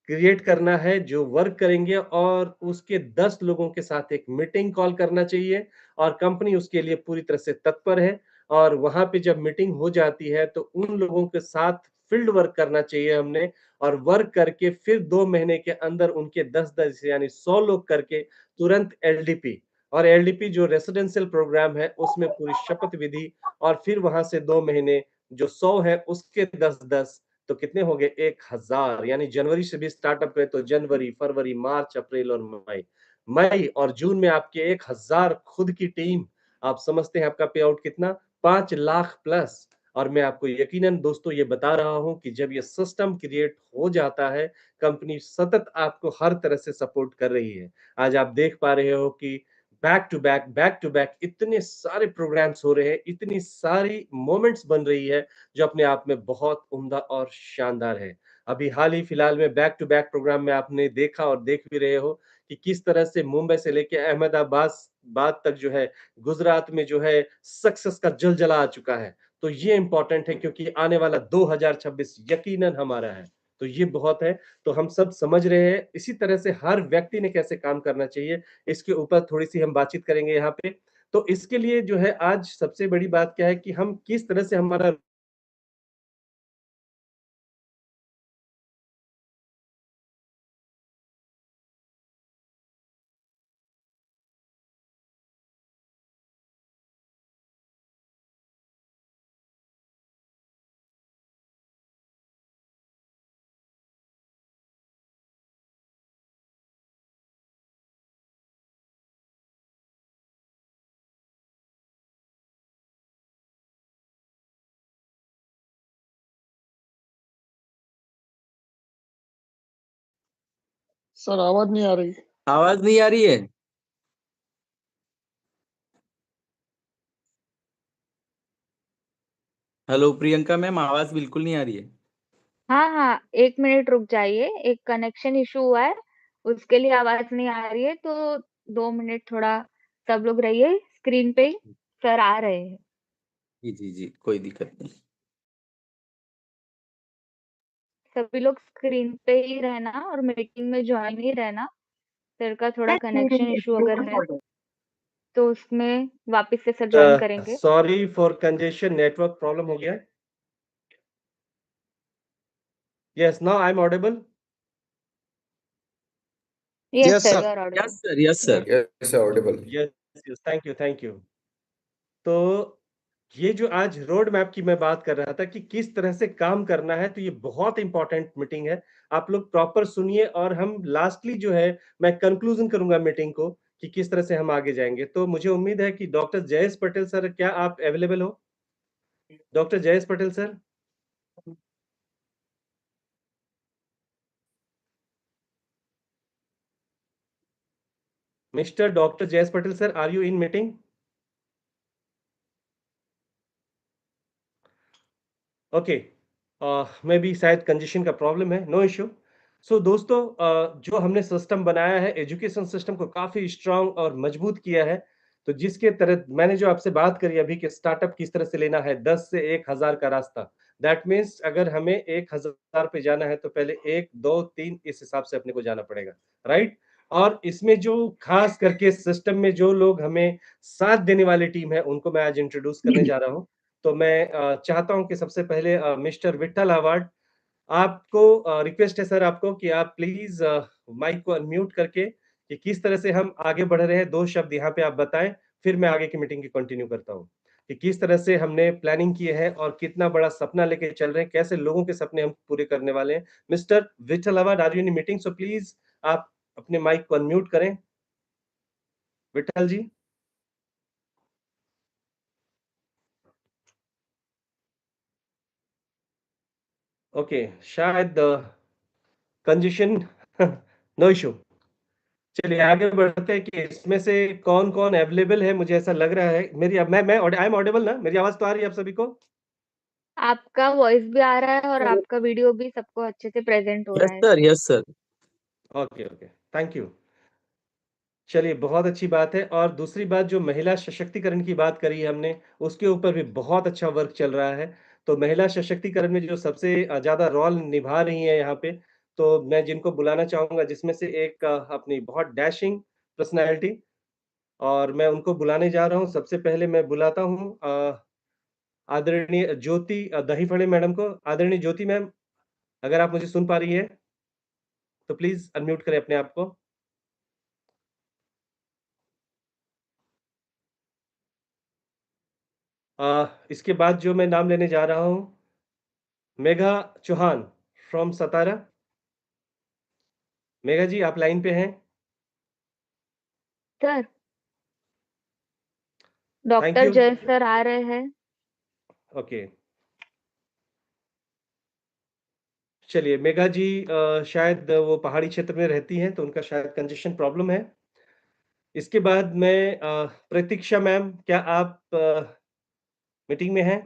C: क्रिएट करना है जो वर्क करेंगे और उसके 10 लोगों के साथ एक मीटिंग कॉल करना चाहिए और कंपनी उसके लिए पूरी तरह से तत्पर है और वहाँ पे जब मीटिंग हो जाती है तो उन लोगों के साथ फील्ड वर्क करना चाहिए हमने और वर्क करके फिर 2 महीने के अंदर उनके 10-10 यानी 100 लोग करके तुरंत एलडीपी और एलडीपी जो रेसिडेंशियल प्रोग्राम है उसमें पूरी शपथ विधि और फिर वहाँ से 2 महीने जो 100 है उसके 10-10 तो कितने हो गए 1000 यानी जनवरी से भी स्टार्टअप करें तो जनवरी, फरवरी, मार्च, अप्रैल और मई। मई और जून में आपके 1000 खुद की टीम, आप समझते हैं आपका पे आउट कितना? 5 लाख प्लस और मैं आपको यकीनन दोस्तों ये बता रहा हूँ कि जब ये सिस्टम क्रिएट हो जाता है, कंपनी सतत आपको हर तरह से सपोर्ट कर रही है। आज आप देख पा रहे हो कि बैक टू बैक इतने सारे प्रोग्राम्स हो रहे हैं, इतनी सारी मोमेंट्स बन रही है जो अपने आप में बहुत उम्दा और शानदार है। अभी हाल ही फिलहाल में बैक टू बैक प्रोग्राम में आपने देखा और देख भी रहे हो कि किस तरह से मुंबई से लेके अहमदाबाद बाद तक जो है, गुजरात में जो है सक्सेस का जलजला आ चुका है। तो ये इम्पोर्टेंट है क्योंकि आने वाला 2026 यकीनन हमारा है। तो ये बहुत है, तो हम सब समझ रहे हैं, इसी तरह से हर व्यक्ति ने कैसे काम करना चाहिए, इसके ऊपर थोड़ी-सी हम बातचीत करेंगे यहाँ पे। तो इसके लिए जो है आज सबसे बड़ी बात क्या है कि हम किस तरह से हमारा
E: सर आवाज नहीं आ रही।
F: आवाज नहीं आ रही है। हेलो प्रियंका मैम, आवाज बिल्कुल नहीं आ रही है।
D: हाँ, हाँ, 1 मिनट रुक जाइए, एक कनेक्शन इश्यू हुआ है, उसके लिए आवाज़ नहीं आ रही है, तो 2 मिनट थोड़ा सब लोग रहिए स्क्रीन पे ही, सर आ रहे हैं।
F: जी जी जी, कोई दिक्कत नहीं।
D: सभी लोग स्क्रीन पे ही रहना और मीटिंग में जॉइन ही रहना। सर का थोड़ा कनेक्शन इश्यू अगर है, तो उसमें वापस से सर जॉइन करेंगे।
C: Sorry for congestion network problem हो गया है। Yes, now I am audible.
D: Yes
E: yes
D: sir,
E: sir.
D: You are
F: yes
D: audible.
F: Sir, yes
D: yes.
F: Sir.
G: Yes, audible.
C: Yes, yes, thank you. तो ये जो आज रोड मैप की मैं बात कर रहा था कि किस तरह से काम करना है, तो ये बहुत इंपॉर्टेंट मीटिंग है। आप लोग प्रॉपर सुनिए और हम लास्टली जो है मैं कंक्लूजन करूँगा मीटिंग को कि किस तरह से हम आगे जाएँगे। तो मुझे उम्मीद है कि डॉक्टर जयेश पटेल सर क्या आप अवेलेबल हो? Doctor Jayesh Patel sir? Mister doctor Jayesh Patel sir, are you in meeting? Okay, maybe शायद कंजेशन का प्रॉब्लम है, नो इश्यू। सो दोस्तों, जो हमने सिस्टम बनाया है, एजुकेशन सिस्टम को काफ़ी स्ट्रॉन्ग और मजबूत किया है। तो जिसके तहत मैंने जो आपसे बात करी अभी कि स्टार्टअप किस तरह से लेना है 10 से 1000 का रास्ता। दैट मीन्स अगर हमें 1000 पे जाना है तो पहले 1, 2, 3 इस हिसाब से अपने को जाना पड़ेगा, राइट? और इसमें जो खास करके सिस्टम में जो लोग हमें साथ देने वाली टीम है, उनको मैं आज इंट्रोड्यूस करने जा रहा हूँ। तो मैं चाहता हूँ कि सबसे पहले मिस्टर विट्ठल अवार्ड आपको रिक्वेस्ट है सर आपको कि आप प्लीज़ माइक को अनम्यूट करके कि किस तरह से हम आगे बढ़ रहे हैं, 2 शब्द यहाँ पे आप बताएँ, फिर मैं आगे की मीटिंग की कंटिन्यू करता हूँ। कि किस तरह से हमने प्लानिंग की है और कितना बड़ा सपना लेके चल रहे हैं, कैसे लोगों के सपने हम पूरे करने वाले हैं। Mister Vithal Awad, are you in meeting? So please आप अपने माइक को अनम्यूट करें। विठल जी। ओके, शायद कंजेशन नो इशू। चलिए आगे बढ़ते हैं कि इसमें से कौन-कौन अवेलेबल है। मुझे ऐसा लग रहा है मेरी अब मैं आई एम ऑडिबल ना? मेरी आवाज़ तो आ रही है आप सभी को?
D: आपका वॉइस भी आ रहा है और आपका वीडियो भी सबको अच्छे से प्रेज़ेंट हो
F: यस
D: रहा है।
F: Sir, yes sir.
C: Okay, okay. Thank you. चलिए बहुत अच्छी बात है। और दूसरी बात, जो महिला सशक्तिकरण की बात करी है हमने, उसके ऊपर भी बहुत अच्छा वर्क चल रहा है। तो महिला सशक्तिकरण में जो सबसे ज़्यादा रोल निभा रही हैं यहाँ पे, तो मैं जिनको बुलाना चाहूँगा, जिसमें से एक अपनी बहुत डैशिंग पर्सनैलिटी, और मैं उनको बुलाने जा रहा हूँ। सबसे पहले मैं बुलाता हूँ आदरणीय ज्योति दहीफड़े मैडम को। आदरणीय ज्योति मैम, अगर आप मुझे सुन पा रही हैं, तो प्लीज़ अनम्यूट करें अपने आप को। इसके बाद जो मैं नाम लेने जा रहा हूँ, मेघा चौहान फ्रॉम सतारा। मेघा जी, आप लाइन पे हैं?
D: Sir,
C: thank
D: doctor
C: you.
D: जय सर आ रहे हैं।
C: ओके। चलिए मेघा जी, शायद वो पहाड़ी क्षेत्र में रहती हैं, तो उनका शायद कंजेशन प्रॉब्लम है। इसके बाद मैं प्रतीक्षा मैम, क्या आप मीटिंग में हैं?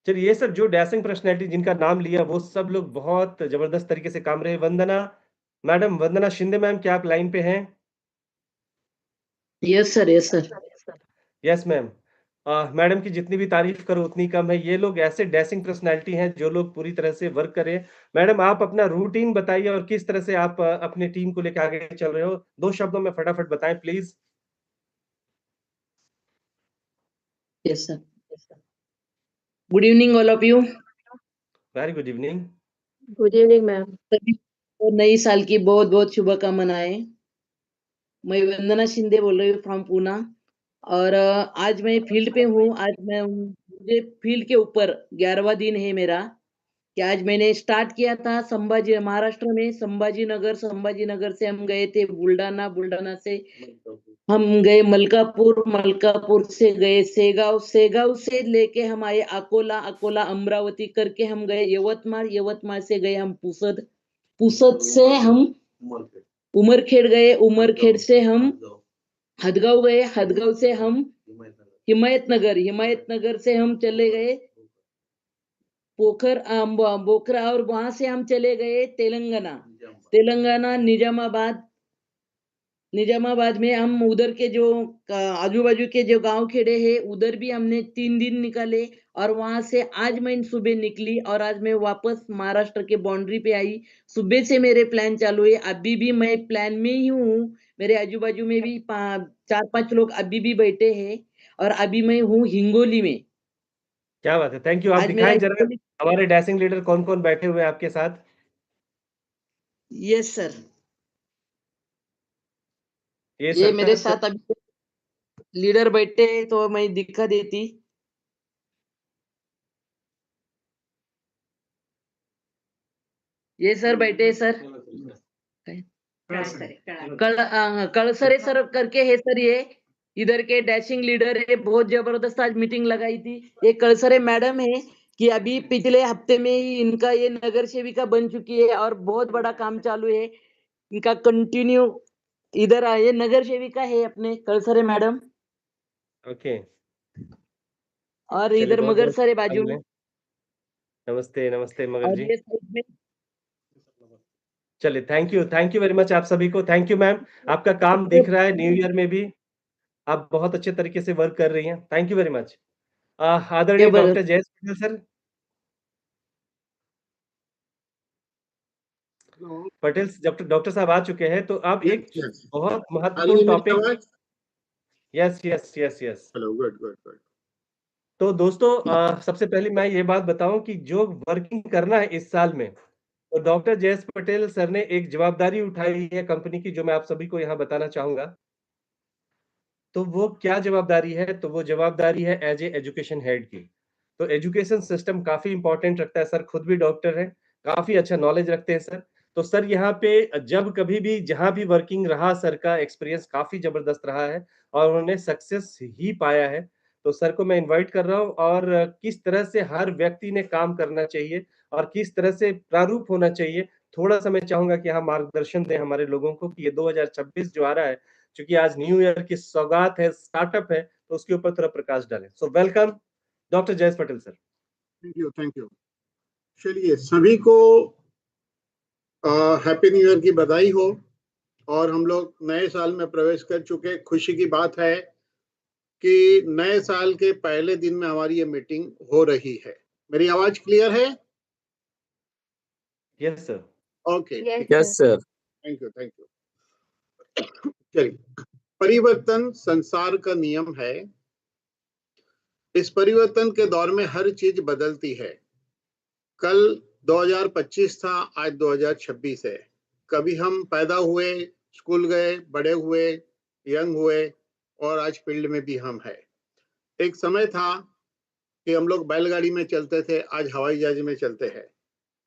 C: चलिए, ये सब जो डैशिंग पर्सनैलिटी जिनका नाम लिया, वो सब लोग बहुत ज़बरदस्त तरीके से काम रहे। वंदना मैडम, वंदना शिंदे मैम, क्या आप लाइन पे हैं?
E: Yes sir, yes sir.
C: Yes ma'am. Madam की जितनी भी तारीफ़ करो उतनी कम है। ये लोग ऐसे डैशिंग पर्सनैलिटी हैं, जो लोग पूरी तरह से वर्क कर रहे हैं। मैडम, आप अपना रूटीन बताइए और किस तरह से आप अपनी टीम को लेके आगे चल रहे हो? 2 शब्दों में फटाफट बताएँ please.
E: Yes sir. Good evening all of you.
C: Very good evening.
E: Good evening ma'am. सभी को नई साल की बहुत बहुत शुभकामनाएं। मैं वंदना शिंदे बोल रही हूँ फ्रॉम पूना। और आज मैं फील्ड पे हूँ। आज मैं मुझे फील्ड के ऊपर 11वां दिन है मेरा, कि आज मैंने स्टार्ट किया था संभाजी महाराष्ट्र में संभाजीनगर से हम गए थे बुल्डाना, बुल्डाना से हम गए मलकापुर, मलकापुर से गए सेगांव, सेगांव से लेके हम आए अकोला, अकोला अमरावती करके हम गए यवतमाळ, यवतमाळ से गए हम पुसद, पुसद से हम उमरखेड़ गए, उमरखेड़ से हम हदगांव गए, हदगांव से हम हिमायतनगर, हिमायतनगर से हम चले गए बोखरा, और वहां से हम चले गए तेलंगाना, तेलंगाना निजामाबाद, निजामाबाद में हम उधर के जो आजू बाजू के जो गांव खेड़े हैं उधर भी हमने 3 दिन निकाले। और वहां से आज मैं सुबह निकली और आज मैं वापस महाराष्ट्र के बाउंड्री पे आई। सुबह से मेरे प्लान चालू है, अभी भी मैं प्लान में ही हूँ। मेरे आजू बाजू में भी 4-5 लोग अभी भी बैठे हैं और अभी मैं हूँ हिंगोली में।
C: क्या बात है! Thank you. आप
E: आज मेरा
C: दिखाएँ ज़रा हमारे डैशिंग लीडर कौन-कौन बैठे हुए हैं आपके साथ?
E: यस सर,
C: ये
E: ये मेरे
C: सरकार
E: साथ अभी लीडर बैठे हैं तो मैं दिखा देती। ये सर बैठे हैं सर। कळसरे सर करके है सर, ये इधर के डैशिंग लीडर है, बहुत जबरदस्त आज मीटिंग लगाई थी। ये कळसरे मैडम है कि अभी पिछले हफ्ते में ही इनका ये नगर सेविका बन चुकी है और बहुत बड़ा काम चालू है इनका कंटिन्यू। इधर आए, नगर सेविका है अपने कळसरे मैडम,
C: ओके।
E: और
C: चलिए
E: इधर मगर
C: बहुत-बहुत
E: सर है बाजू में।
C: नमस्ते, नमस्ते मगर
E: और
C: जी।
E: ये साइड में
C: चलिए थैंक यू वेरी मच आप सभी को। थैंक यू मैम, आपका काम दिख रहा है न्यू ईयर में भी, आप बहुत अच्छे तरीके से वर्क कर रही हैं। Thank you very much. आदरणीय डॉक्टर
E: जबरदस्त।
C: Jayesh Patel sir, Patel doctor doctor साहब आ चुके हैं, तो आप एक बहुत महत्वपूर्ण topic. Yes, yes, yes, yes.
G: Hello, good, good, good.
C: तो दोस्तों, सबसे पहले मैं ये बात बताऊँ कि जो वर्किंग करना है इस साल में, तो डॉक्टर जयेश पटेल सर ने एक जवाबदारी उठाई है कंपनी की, जो मैं आप सभी को यहाँ बताना चाहूँगा। तो वो क्या जवाबदारी है? तो वो जवाबदारी है एज़ ए एजुकेशन हेड की। तो एजुकेशन सिस्टम काफ़ी इम्पोर्टेंट रखता है, सर खुद भी डॉक्टर हैं, काफ़ी अच्छा नॉलेज रखते हैं सर। तो सर यहाँ पे जब कभी भी जहाँ भी वर्किंग रहा, सर का एक्सपीरियंस काफ़ी ज़बरदस्त रहा है और उन्होंने सक्सेस ही पाया है। तो सर को मैं इनवाइट कर रहा हूँ, और किस तरह से हर व्यक्ति ने काम करना चाहिए और किस तरह से प्रारूप होना चाहिए, थोड़ा-सा मैं चाहूँगा कि आप मार्गदर्शन दें हमारे लोगों को कि ये 2026 जो आ रहा है, चूँकि आज न्यू ईयर की सौगात है, स्टार्टअप है, तो उसके ऊपर थोड़ा प्रकाश डालें। So welcome doctor Jayesh Patel sir.
G: Thank you, thank you. चलिए, सभी को हैप्पी न्यू ईयर की बधाई हो। और हम लोग नए साल में प्रवेश कर चुके। खुशी की बात है कि नए साल के पहले दिन में हमारी ये मीटिंग हो रही है। मेरी आवाज क्लियर है?
C: Yes sir.
G: Okay,
D: yes
F: yes
D: sir.
F: Sir.
G: Thank you, thank you. चलिए, परिवर्तन संसार का नियम है। इस परिवर्तन के दौर में हर चीज बदलती है। कल 2025 था, आज 2026 है। कभी हम पैदा हुए, स्कूल गए, बड़े हुए, यंग हुए, और आज फील्ड में भी हम हैं। एक समय था कि हम लोग बैलगाड़ी में चलते थे, आज हवाई जहाज में चलते हैं।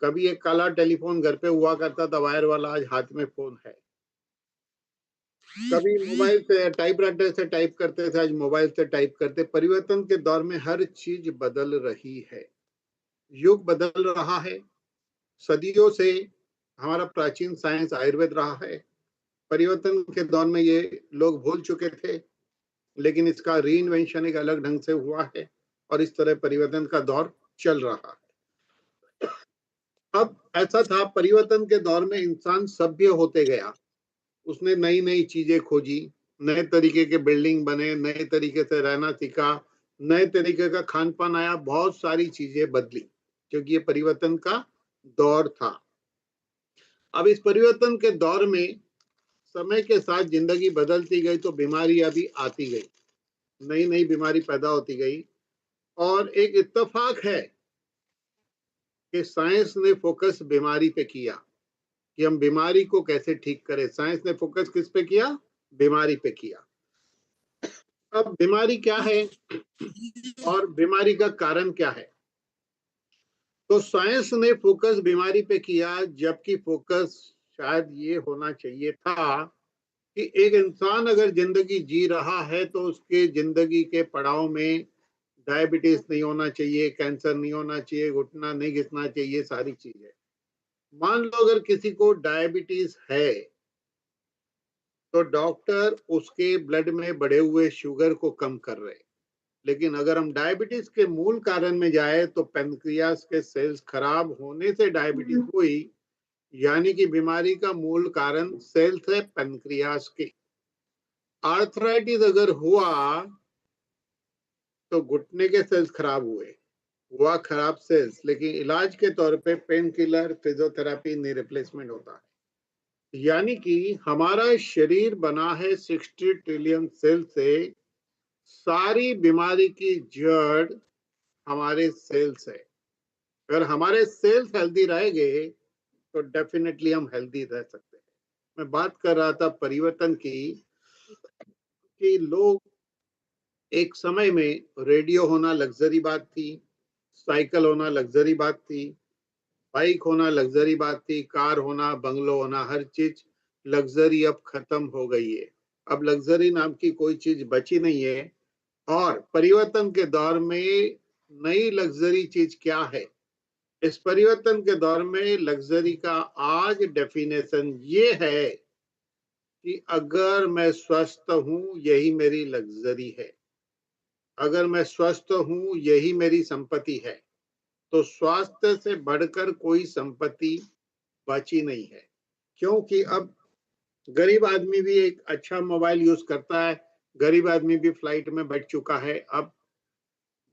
G: कभी एक काला टेलीफोन घर पे हुआ करता था, वायर वाला, आज हाथ में फोन है। कभी मोबाइल से टाइपराइटर से टाइप करते थे, आज मोबाइल से टाइप करते। परिवर्तन के दौर में हर चीज बदल रही है, युग बदल रहा है। सदियों से हमारा प्राचीन साइंस आयुर्वेद रहा है। परिवर्तन के दौर में ये लोग भूल चुके थे, लेकिन इसका री इन्वेंशन एक अलग ढंग से हुआ है और इस तरह परिवर्तन का दौर चल रहा है। अब ऐसा था, परिवर्तन के दौर में इंसान सभ्य होते गया। उसने नई नई चीजें खोजी, नए तरीके के बिल्डिंग बने, नए तरीके से रहना सीखा, नए तरीके का खान पान आया, बहुत सारी चीजें बदली, क्योंकि ये परिवर्तन का दौर था। अब इस परिवर्तन के दौर में समय के साथ जिंदगी बदलती गई तो बीमारियां भी आती गई, नई नई बीमारी पैदा होती गई। और एक इत्तेफाक है कि साइंस ने फोकस बीमारी पे किया कि हम बीमारी को कैसे ठीक करें। साइंस ने फोकस किस पे किया? बीमारी पे किया। अब बीमारी क्या है और बीमारी का कारण क्या है? तो साइंस ने फोकस बीमारी पे किया, जबकि फोकस शायद ये होना चाहिए था कि एक इंसान अगर जिंदगी जी रहा है तो उसके जिंदगी के पड़ाव में डायबिटीज नहीं होना चाहिए, कैंसर नहीं होना चाहिए, घुटना नहीं घिसना चाहिए, सारी चीजें। मान लो अगर किसी को डायबिटीज है तो डॉक्टर उसके ब्लड में बढ़े हुए शुगर को कम कर रहे। लेकिन अगर हम डायबिटीज के मूल कारण में जाए तो पेनक्रियास के सेल्स खराब होने से डायबिटीज हुई, यानी कि बीमारी का मूल कारण सेल्स है पेनक्रियास के। आर्थराइटिस अगर हुआ तो घुटने के सेल्स खराब हुआ खराब सेल्स, लेकिन इलाज के तौर पे पेन किलर, फिजियोथेरेपी नहीं रिप्लेसमेंट होता है। यानी कि हमारा शरीर बना है 60 ट्रिलियन सेल से। सारी बीमारी की जड़ हमारे सेल्स है। अगर हमारे सेल्स हेल्दी रहेंगे तो डेफिनेटली हम हेल्दी रह सकते हैं। मैं बात कर रहा था परिवर्तन की, कि लोग एक समय में रेडियो होना लग्जरी बात थी, साइकिल होना लग्जरी बात थी, बाइक होना लग्जरी बात थी, कार होना, बंगलो होना, हर चीज लग्जरी अब खत्म हो गई है। अब लग्जरी नाम की कोई चीज बची नहीं है। और परिवर्तन के दौर में नई लग्जरी चीज क्या है? इस परिवर्तन के दौर में लग्जरी का आज डेफिनेशन ये है कि अगर मैं स्वस्थ हूं, यही मेरी लग्जरी है। अगर मैं स्वस्थ हूं, यही मेरी संपत्ति है। तो स्वास्थ्य से बढ़कर कोई संपत्ति बची नहीं है। क्योंकि अब गरीब आदमी भी एक अच्छा मोबाइल यूज करता है, गरीब आदमी भी फ्लाइट में बैठ चुका है। अब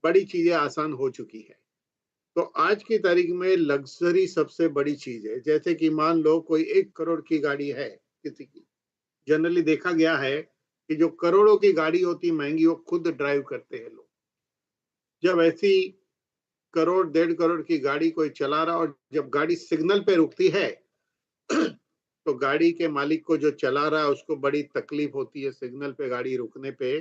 G: बड़ी चीजें आसान हो चुकी है। तो आज की तारीख में लग्जरी सबसे बड़ी चीज है। जैसे कि मान लो कोई 1 करोड़ की गाड़ी है किसी की, जनरली देखा गया है कि जो करोड़ों की गाड़ी होती महंगी, वो खुद ड्राइव करते हैं लोग। जब ऐसी करोड़ 1.5 करोड़ की गाड़ी कोई चला रहा, और जब गाड़ी सिग्नल पे रुकती है तो गाड़ी के मालिक को, जो चला रहा है, उसको बड़ी तकलीफ होती है सिग्नल पे गाड़ी रुकने पे,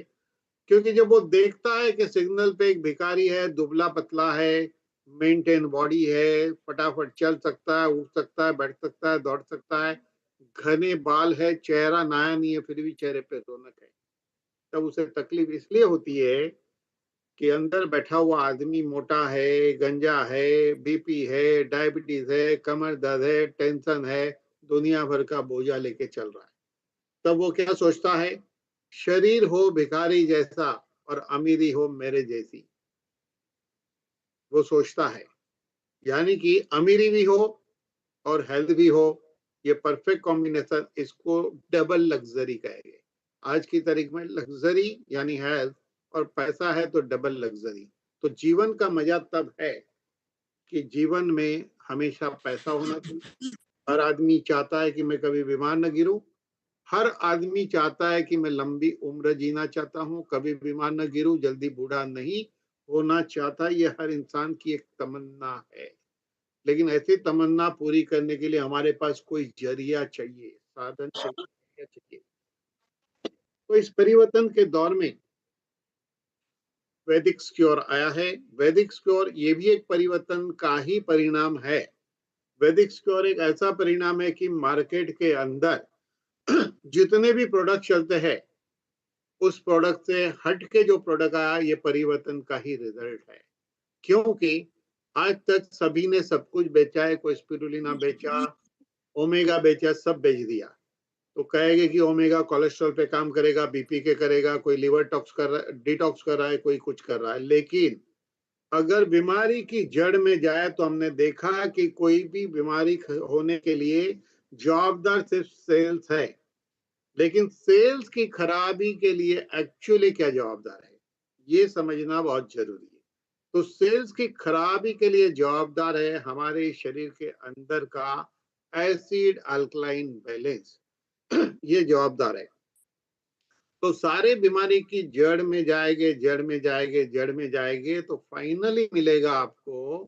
G: क्योंकि जब वो देखता है कि सिग्नल पे एक भिखारी है, दुबला पतला है, मेंटेन बॉडी है, फटाफट चल सकता है, उठ सकता है, बैठ सकता है, दौड़ सकता है, घने बाल है, चेहरा नया नहीं है, फिर भी चेहरे पे रौनक है, तब उसे तकलीफ इसलिए होती है कि अंदर बैठा हुआ आदमी मोटा है, गंजा है, बीपी है, डायबिटीज है, कमर दर्द है, टेंशन है, दुनिया भर का बोझा लेके चल रहा है। तब वो क्या सोचता है? शरीर हो भिखारी जैसा और अमीरी हो मेरे जैसी, वो सोचता है। यानी कि अमीरी भी हो और हेल्थ भी हो, ये परफेक्ट कॉम्बिनेशन, इसको डबल लग्जरी कहेंगे। आज की तारीख में लग्जरी यानी हेल्थ, और पैसा है तो डबल लग्जरी। तो जीवन का मजा तब है कि जीवन में हमेशा पैसा होना चाहिए। हर आदमी चाहता है कि मैं कभी बीमार न गिरूं, हर आदमी चाहता है कि मैं लंबी उम्र जीना चाहता हूं, कभी बीमार न गिरूं, जल्दी बूढ़ा नहीं होना चाहता। ये हर इंसान की एक तमन्ना है, लेकिन ऐसी तमन्ना पूरी करने के लिए हमारे पास कोई जरिया चाहिए, साधन चाहिए, जरिया चाहिए। तो इस परिवर्तन के दौर में वैदिक क्योर आया है। वैदिक क्योर ये भी एक परिवर्तन का ही परिणाम है। वैदिक क्योर एक ऐसा परिणाम है कि मार्केट के अंदर जितने भी प्रोडक्ट चलते हैं, उस प्रोडक्ट से हट के जो प्रोडक्ट आया, ये परिवर्तन का ही रिजल्ट है। क्योंकि आज तक सभी ने सब कुछ बेचा है, कोई स्पिरुलिना बेचा, ओमेगा बेचा, सब बेच दिया। तो कहेंगे कि ओमेगा कोलेस्ट्रॉल पे काम करेगा, बीपी के करेगा, कोई लिवर टॉक्स कर रहा है, डिटॉक्स कर रहा है, कोई कुछ कर रहा है। लेकिन अगर बीमारी की जड़ में जाए तो हमने देखा कि कोई भी बीमारी होने के लिए जवाबदार सिर्फ सेल्स है, लेकिन सेल्स की खराबी के लिए एक्चुअली क्या जवाबदार है, ये समझना बहुत जरूरी है। तो सेल्स की खराबी के लिए जवाबदार है हमारे शरीर के अंदर का एसिड अल्कलाइन बैलेंस, ये जवाबदार है। तो सारे बीमारी की जड़ में जाएंगे, जड़ में जाएंगे, जड़ में जाएंगे, तो फाइनली मिलेगा आपको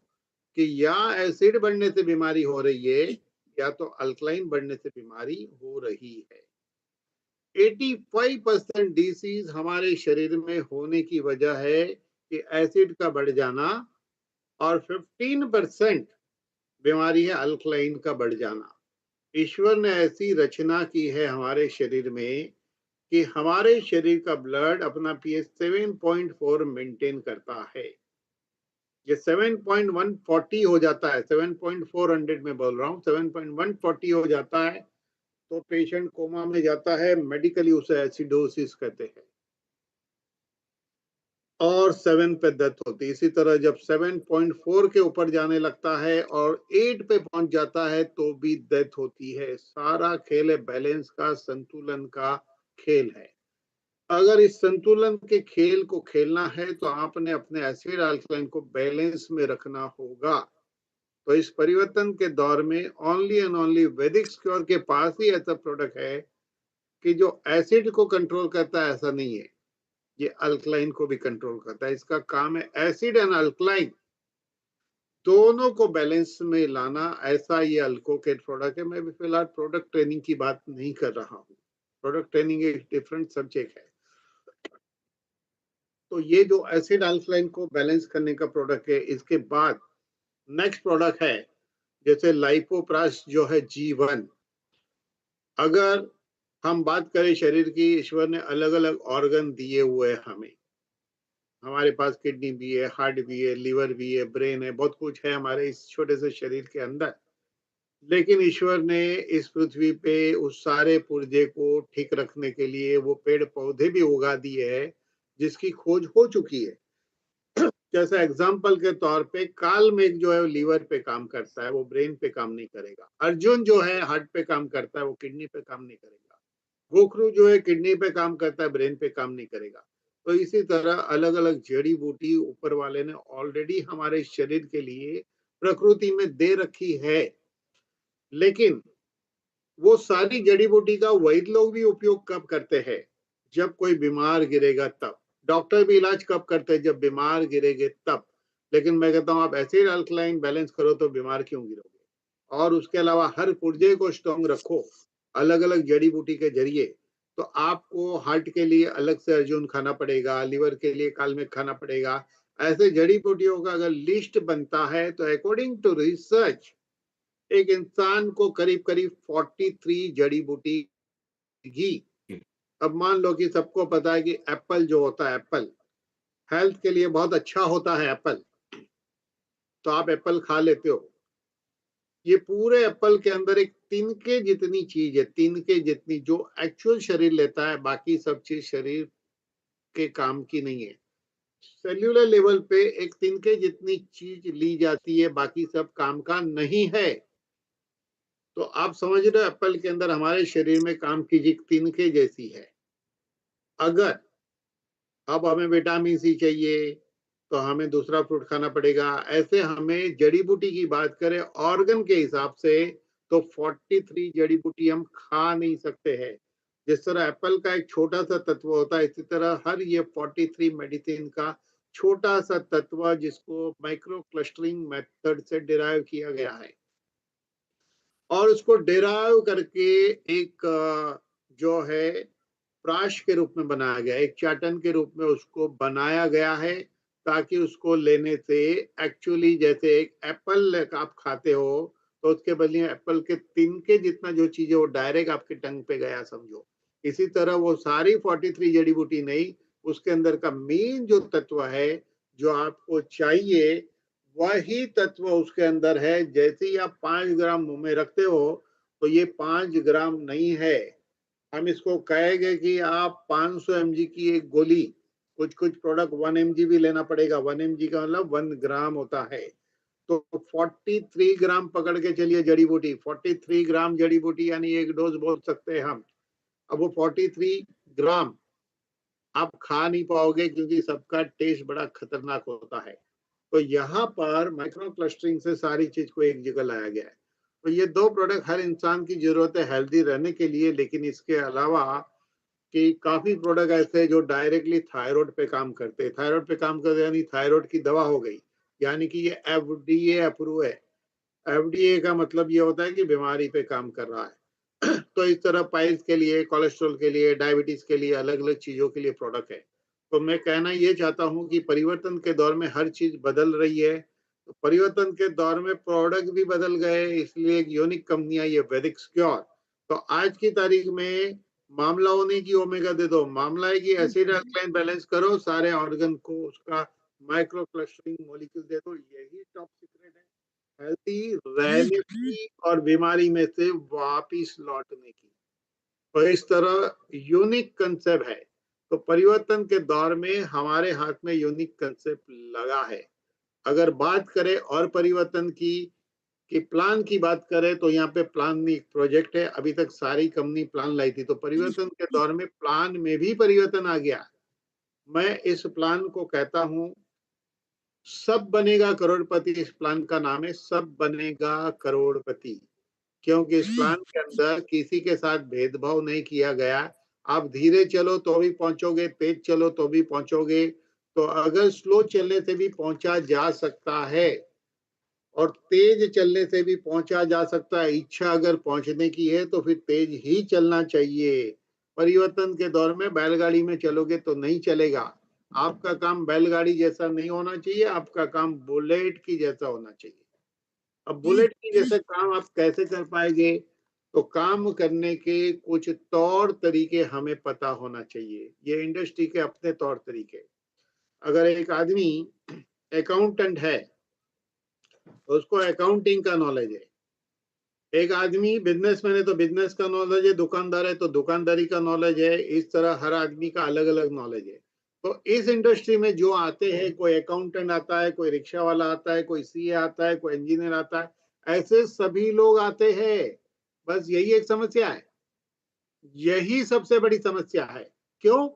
G: कि या एसिड बढ़ने से बीमारी हो रही है, या तो अल्कलाइन बढ़ने से बीमारी हो रही है। 85% डिसीज हमारे शरीर में होने की वजह है कि एसिड का बढ़ जाना, और 15% बीमारी है अल्कलाइन का बढ़ जाना। ईश्वर ने ऐसी रचना की है हमारे शरीर में कि हमारे शरीर का ब्लड अपना पीएच 7.4 मेंटेन करता है। ये 7.140 हो जाता है, 7.400 में बोल रहा हूँ, 7.140 हो जाता है तो पेशेंट कोमा में जाता है, मेडिकली उसे एसिडोसिस कहते हैं, और 7 पे डेथ होती है। इसी तरह जब 7.4 के ऊपर जाने लगता है और 8 पे पहुंच जाता है तो भी डेथ होती है। सारा खेल है बैलेंस का, संतुलन का खेल है। अगर इस संतुलन के खेल को खेलना है तो आपने अपने एसिड अल्कलाइन को बैलेंस में रखना होगा। तो इस परिवर्तन के दौर में ओनली एंड ओनली वैदिक क्योर के पास ही ऐसा प्रोडक्ट है कि जो एसिड को कंट्रोल करता है, ऐसा नहीं है, ये अल्कलाइन को भी कंट्रोल करता है। इसका काम है एसिड एंड अल्कलाइन दोनों को बैलेंस में लाना। ऐसा ये अल्कोकेट प्रोडक्ट है। मैं भी फिलहाल प्रोडक्ट ट्रेनिंग की बात नहीं कर रहा हूँ, प्रोडक्ट ट्रेनिंग एक डिफरेंट सब्जेक्ट है। तो ये जो एसिड अल्कलाइन को बैलेंस करने का प्रोडक्ट है। इसके बाद नेक्स्ट प्रोडक्ट है जैसे लाइपोप्रास जो है G1। अगर हम बात करें शरीर की, ईश्वर ने अलग अलग ऑर्गन दिए हुए हैं हमें। हमारे पास किडनी भी है, हार्ट भी है, लिवर भी है, ब्रेन है, बहुत कुछ है हमारे इस छोटे से शरीर के अंदर। लेकिन ईश्वर ने इस पृथ्वी पे उस सारे पुर्जे को ठीक रखने के लिए वो पेड़ पौधे भी उगा दिए हैं जिसकी खोज हो चुकी है। जैसा एग्जाम्पल के तौर पे काल मेघ जो है लीवर पे काम करता है, वो ब्रेन पे काम नहीं करेगा। अर्जुन जो है हार्ट पे काम करता है, वो किडनी पे काम नहीं करेगा। गोखरू जो है किडनी पे काम करता है, ब्रेन पे काम नहीं करेगा। तो इसी तरह अलग अलग जड़ी बूटी ऊपर वाले ने ऑलरेडी हमारे शरीर के लिए प्रकृति में दे रखी है। लेकिन वो सारी जड़ी बूटी का वैद्य लोग भी उपयोग कब करते हैं? जब कोई बीमार गिरेगा तब। डॉक्टर भी इलाज कब करते हैं? जब बीमार गिरेंगे तब। लेकिन मैं कहता हूँ आप एसिड अल्कलाइन बैलेंस करो तो बीमार क्यों गिरोगे। और उसके अलावा हर पुर्जे को स्ट्रॉन्ग रखो अलग अलग जड़ी बूटी के जरिए, तो आपको हार्ट के लिए अलग से अर्जुन खाना पड़ेगा, लिवर के लिए कालमेघ खाना पड़ेगा। ऐसे जड़ी बूटियों का अगर लिस्ट बनता है तो अकॉर्डिंग टू रिसर्च एक इंसान को करीब करीब 43 जड़ी बूटी घी। अब मान लो कि सबको पता है कि एप्पल जो होता है, एप्पल हेल्थ के लिए बहुत अच्छा होता है एप्पल, तो आप एप्पल खा लेते हो। ये पूरे एप्पल के अंदर एक तिनके जितनी चीज है, तिनके जितनी, जो एक्चुअल शरीर लेता है, बाकी सब चीज शरीर के काम की नहीं है। सेल्यूलर लेवल पे एक तिनके जितनी चीज ली जाती है, बाकी सब काम का नहीं है। तो आप समझ रहे हो एप्पल के अंदर हमारे शरीर में काम की चीज तिनके जैसी है। अगर अब हमें विटामिन सी चाहिए तो हमें दूसरा फ्रूट खाना पड़ेगा। ऐसे हमें जड़ी बूटी की बात करें ऑर्गन के हिसाब से तो 43 जड़ी बूटी हम खा नहीं सकते हैं। जिस तरह एप्पल का एक छोटा सा तत्व होता है, इसी तरह हर ये 43 मेडिसिन का छोटा सा तत्व जिसको माइक्रो क्लस्टरिंग मेथड से डिराइव किया गया है, और उसको डिराइव करके एक जो है प्राश के रूप में बनाया गया, एक चाटन के रूप में उसको बनाया गया है, ताकि उसको लेने से एक्चुअली जैसे एक एप्पल आप खाते हो तो उसके बदले एप्पल के तिनके जितना जो चीज है वो डायरेक्ट आपके टंग पे गया समझो। इसी तरह वो सारी 43 जड़ी बूटी नहीं, उसके अंदर का मेन जो तत्व है जो आपको चाहिए वही तत्व उसके अंदर है। जैसे ही आप 5 ग्राम मुंह में रखते हो तो ये 5 ग्राम नहीं है, हम इसको कहेंगे कि आप 500 mg की एक गोली, कुछ कुछ प्रोडक्ट 1 mg भी लेना पड़ेगा। 1 mg का मतलब 1 ग्राम होता है। तो 43 ग्राम पकड़ के चलिए जड़ी बूटी, 43 ग्राम जड़ी बूटी यानी एक डोज बोल सकते हैं हम। अब वो 43 ग्राम आप खा नहीं पाओगे क्योंकि सबका टेस्ट बड़ा खतरनाक होता है। तो यहाँ पर माइक्रो क्लस्टरिंग से सारी चीज को एक जगह लाया गया है। तो ये दो प्रोडक्ट हर इंसान की जरूरत है हेल्दी रहने के लिए, लेकिन इसके अलावा कि काफी प्रोडक्ट ऐसे हैं जो डायरेक्टली थायराइड पे काम करते हैं। थायराइड पे काम करते यानी थायराइड की दवा हो गई, यानी कि ये FDA अप्रूव है। FDA का मतलब ये होता है कि बीमारी पे काम कर रहा है। तो इस तरह पाइल्स के लिए, कोलेस्ट्रॉल के लिए, डायबिटीज के लिए, अलग अलग चीजों के लिए प्रोडक्ट है। तो मैं कहना ये चाहता हूँ कि परिवर्तन के दौर में हर चीज बदल रही है, तो परिवर्तन के दौर में प्रोडक्ट भी बदल गए, इसलिए एक यूनिक कंपनी आई है वैदिक सिक्योर। तो आज की तारीख में मामला होने की ओमेगा दे दो, मामला है कि एसिड अल्कलाइन बैलेंस करो, सारे ऑर्गन को उसका माइक्रो क्लस्टरिंग मॉलिक्यूल दे दो, यही टॉप सीक्रेट है हेल्थी रहने की और बीमारी में से वापिस लौटने की। तो इस तरह यूनिक कंसेप्ट है। तो परिवर्तन के दौर में हमारे हाथ में यूनिक कंसेप्ट लगा है। अगर बात करें और परिवर्तन की कि प्लान की बात करें तो यहाँ पे प्लान में एक प्रोजेक्ट है, अभी तक सारी कंपनी प्लान लाई थी, तो परिवर्तन के दौर में प्लान में भी परिवर्तन आ गया। मैं इस प्लान को कहता हूं सब बनेगा करोड़पति। इस प्लान का नाम है सब बनेगा करोड़पति, क्योंकि इस प्लान के अंदर किसी के साथ भेदभाव नहीं किया गया। आप धीरे चलो तो भी पहुंचोगे, तेज चलो तो भी पहुंचोगे। तो अगर स्लो चलने से भी पहुंचा जा सकता है और तेज चलने से भी पहुंचा जा सकता है, इच्छा अगर पहुंचने की है तो फिर तेज ही चलना चाहिए। परिवर्तन के दौर में बैलगाड़ी में चलोगे तो नहीं चलेगा। आपका काम बैलगाड़ी जैसा नहीं होना चाहिए, आपका काम बुलेट की जैसा होना चाहिए। अब बुलेट की जैसे काम आप कैसे कर पाएंगे, तो काम करने के कुछ तौर तरीके हमें पता होना चाहिए। ये इंडस्ट्री के अपने तौर तरीके। अगर एक आदमी अकाउंटेंट है तो उसको अकाउंटिंग का नॉलेज है। एक आदमी बिजनेसमैन है तो बिजनेस का नॉलेज है, दुकानदार है तो दुकानदारी का नॉलेज है। इस तरह हर आदमी का अलग अलग नॉलेज है। तो इस इंडस्ट्री में जो आते हैं, कोई अकाउंटेंट आता है, कोई रिक्शा वाला आता है, कोई सीए आता है, कोई इंजीनियर आता है, ऐसे सभी लोग आते हैं। बस यही एक समस्या है, यही सबसे बड़ी समस्या है। क्यों?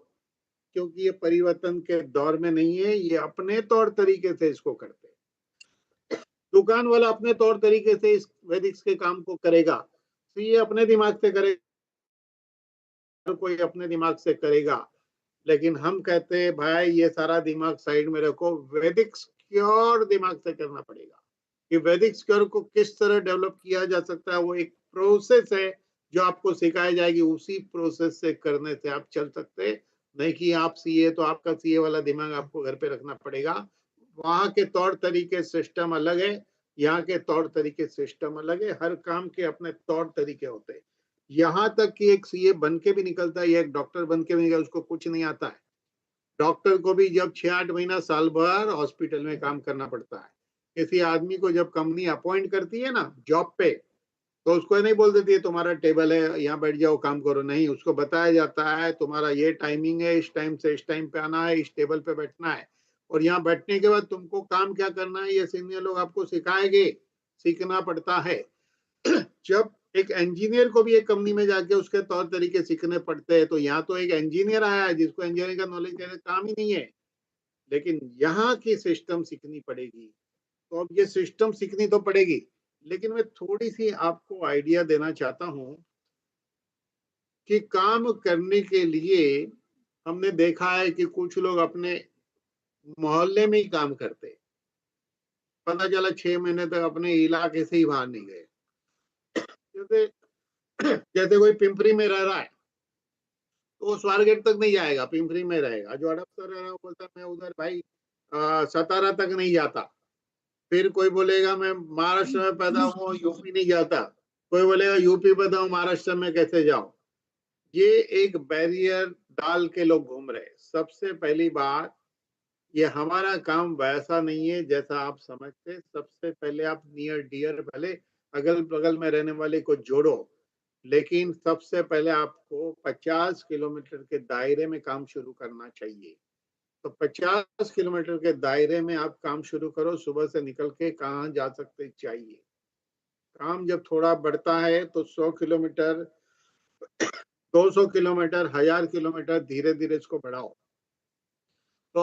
G: क्योंकि ये परिवर्तन के दौर में नहीं है, ये अपने तौर तरीके से इसको करते हैं। दुकान वाला अपने तौर तरीके से इस वैदिक्स के काम को करेगा, सीए अपने दिमाग से करेगा, कोई अपने दिमाग से करेगा। लेकिन हम कहते हैं भाई ये सारा दिमाग साइड में रखो, वैदिक्स सिक्योर दिमाग से करना पड़ेगा कि वैदिक सिक्योर को किस तरह डेवलप किया जा सकता है। वो एक प्रोसेस है जो आपको सिखाई जाएगी, उसी प्रोसेस से करने से आप चल सकते हैं। नहीं कि आप सीए तो आपका सीए वाला दिमाग आपको घर पे रखना पड़ेगा। वहां के तौर तरीके सिस्टम अलग है, यहाँ के तौर तरीके सिस्टम अलग है। हर काम के अपने तौर तरीके होते हैं। यहाँ तक कि एक सीए बन के भी निकलता है या एक डॉक्टर बन के भी निकलता है, उसको कुछ नहीं आता है। डॉक्टर को भी जब 6-8 महीना साल भर हॉस्पिटल में काम करना पड़ता है। किसी आदमी को जब कंपनी अपॉइंट करती है ना जॉब पे, तो उसको नहीं बोल देती है तुम्हारा टेबल है यहाँ बैठ जाओ काम करो। नहीं, उसको बताया जाता है तुम्हारा ये टाइमिंग है, इस टाइम से इस टाइम पे आना है, इस टेबल पे बैठना है, और यहाँ बैठने के बाद तुमको काम क्या करना है ये सीनियर लोग आपको सिखाएंगे। सीखना पड़ता है। जब एक इंजीनियर को भी एक कंपनी में जाके उसके तौर तरीके सीखने पड़ते हैं, तो यहाँ तो एक इंजीनियर आया है जिसको इंजीनियरिंग का नॉलेज का काम ही नहीं है, लेकिन यहाँ की सिस्टम सीखनी पड़ेगी। तो अब ये सिस्टम सीखनी तो पड़ेगी, लेकिन मैं थोड़ी सी आपको आइडिया देना चाहता हूँ कि काम करने के लिए हमने देखा है कि कुछ लोग अपने मोहल्ले में ही काम करते, पता चला 6 महीने तक अपने इलाके से ही बाहर नहीं गए। जैसे जैसे कोई पिंपरी में रह रहा है तो वो स्वारगेट तक नहीं जाएगा, पिंपरी में रहेगा। जो हड़पसर रह रहा है वो बोलता मैं उधर भाई सतारा तक नहीं जाता। फिर कोई बोलेगा मैं महाराष्ट्र में पैदा हूँ यूपी नहीं जाता। कोई बोलेगा यूपी पैदा हूँ महाराष्ट्र में कैसे जाऊं। ये एक बैरियर डाल के लोग घूम रहे। सबसे पहली बात, ये हमारा काम वैसा नहीं है जैसा आप समझते। सबसे पहले आप नियर डियर पहले अगल बगल में रहने वाले को जोड़ो, लेकिन सबसे पहले आपको 50 किलोमीटर के दायरे में काम शुरू करना चाहिए। तो 50 किलोमीटर के दायरे में आप काम शुरू करो। सुबह से निकल के कहाँ जा सकते चाहिए। काम जब थोड़ा बढ़ता है तो 100 किलोमीटर, 200 किलोमीटर, 1000 किलोमीटर, धीरे धीरे इसको बढ़ाओ। तो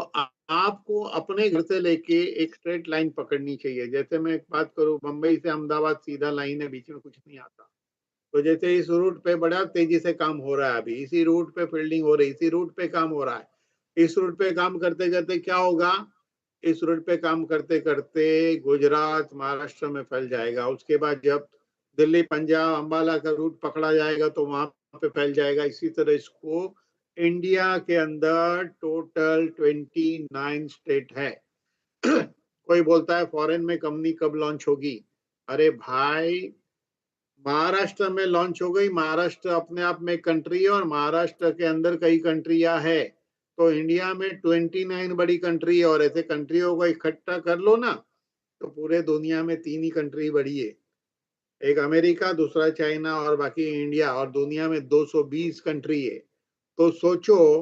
G: आपको अपने घर से लेके एक स्ट्रेट लाइन पकड़नी चाहिए। जैसे मैं एक बात करूं, मुंबई से अहमदाबाद सीधा लाइन है, बीच में कुछ नहीं आता। तो जैसे इस रूट पे बड़ा तेजी से काम हो रहा है, अभी इसी रूट पे फील्डिंग हो रही, इसी रूट पे काम हो रहा है। इस रूट पे काम करते करते क्या होगा, इस रूट पे काम करते करते गुजरात महाराष्ट्र में फैल जाएगा। उसके बाद जब दिल्ली पंजाब अंबाला का रूट पकड़ा जाएगा तो वहां पे फैल जाएगा। इसी तरह इसको इंडिया के अंदर टोटल 29 स्टेट है। कोई बोलता है फॉरेन में कंपनी कब लॉन्च होगी। अरे भाई, महाराष्ट्र में लॉन्च हो गई। महाराष्ट्र अपने आप में कंट्री है और महाराष्ट्र के अंदर कई कंट्रियां है। तो इंडिया में 29 बड़ी कंट्री है, और ऐसे कंट्रियों को इकट्ठा कर लो ना तो पूरे दुनिया में 3 ही कंट्री बड़ी है। एक अमेरिका, दूसरा चाइना और बाकी इंडिया, और दुनिया में 220 कंट्री है। तो सोचो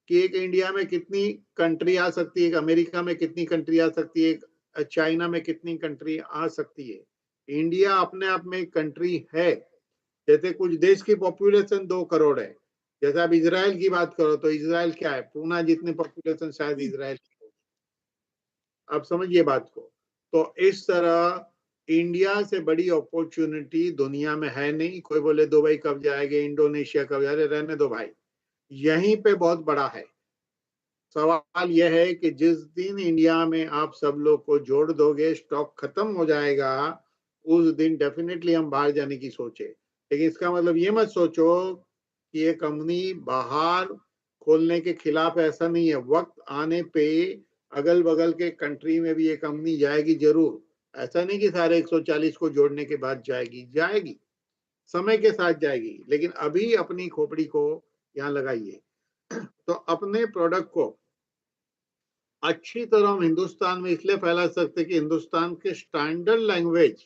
G: कि एक इंडिया में कितनी कंट्री आ सकती है, एक अमेरिका में कितनी कंट्री आ सकती है, एक चाइना में कितनी कंट्री आ सकती है। इंडिया अपने आप में एक कंट्री है। जैसे कुछ देश की पॉपुलेशन 2 करोड़ है। जैसे आप इजराइल की बात करो तो इजराइल क्या है, पूना जितनी पॉपुलेशन शायद इजराइल की हो। आप समझिए बात को। तो इस तरह इंडिया से बड़ी अपॉर्चुनिटी दुनिया में है नहीं। कोई बोले दुबई कब जाएंगे, इंडोनेशिया कब जाएंगे, रहने दो भाई, यहीं पे बहुत बड़ा है। सवाल यह है कि जिस दिन इंडिया में आप सब लोग को जोड़ दोगे, स्टॉक खत्म हो जाएगा, उस दिन डेफिनेटली हम बाहर जाने की सोचे। लेकिन इसका मतलब ये मत सोचो कि ये कंपनी बाहर खोलने के खिलाफ, ऐसा नहीं है। वक्त आने पे अगल बगल के कंट्री में भी ये कंपनी जाएगी जरूर। ऐसा नहीं कि सारे 140 को जोड़ने के बाद जाएगी, जाएगी समय के साथ जाएगी, लेकिन अभी अपनी खोपड़ी को यहाँ लगाइए। तो अपने प्रोडक्ट को अच्छी तरह हम हिंदुस्तान में इसलिए फैला सकते कि हिंदुस्तान के स्टैंडर्ड लैंग्वेज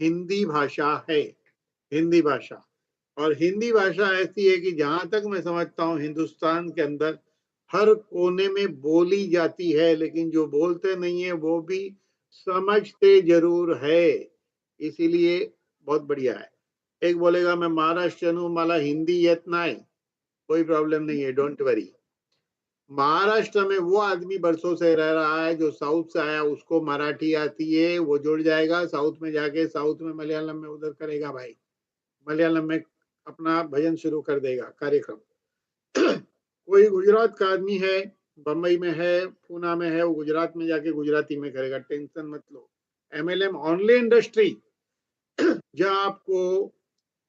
G: हिंदी भाषा है। हिंदी भाषा, और हिंदी भाषा ऐसी है कि जहां तक मैं समझता हूँ हिंदुस्तान के अंदर हर कोने में बोली जाती है, लेकिन जो बोलते नहीं है वो भी समझते जरूर है। इसीलिए बहुत बढ़िया है। एक बोलेगा मैं महाराष्ट्रियन हूँ, मला हिंदी येत नाही, कोई प्रॉब्लम नहीं है, डोंट वरी। महाराष्ट्र में वो आदमी बरसों से रह रहा है जो साउथ से आया, उसको मराठी आती है, वो जुड़ जाएगा साउथ में जाके, साउथ में मलयालम में उधर करेगा भाई, मलयालम में अपना भजन शुरू कर देगा कार्यक्रम। कोई गुजरात का आदमी है बम्बई में है, पूना में है, वो गुजरात में जाके गुजराती में करेगा, टेंशन मत लो। एमएलएम ओनली इंडस्ट्री जहाँ आपको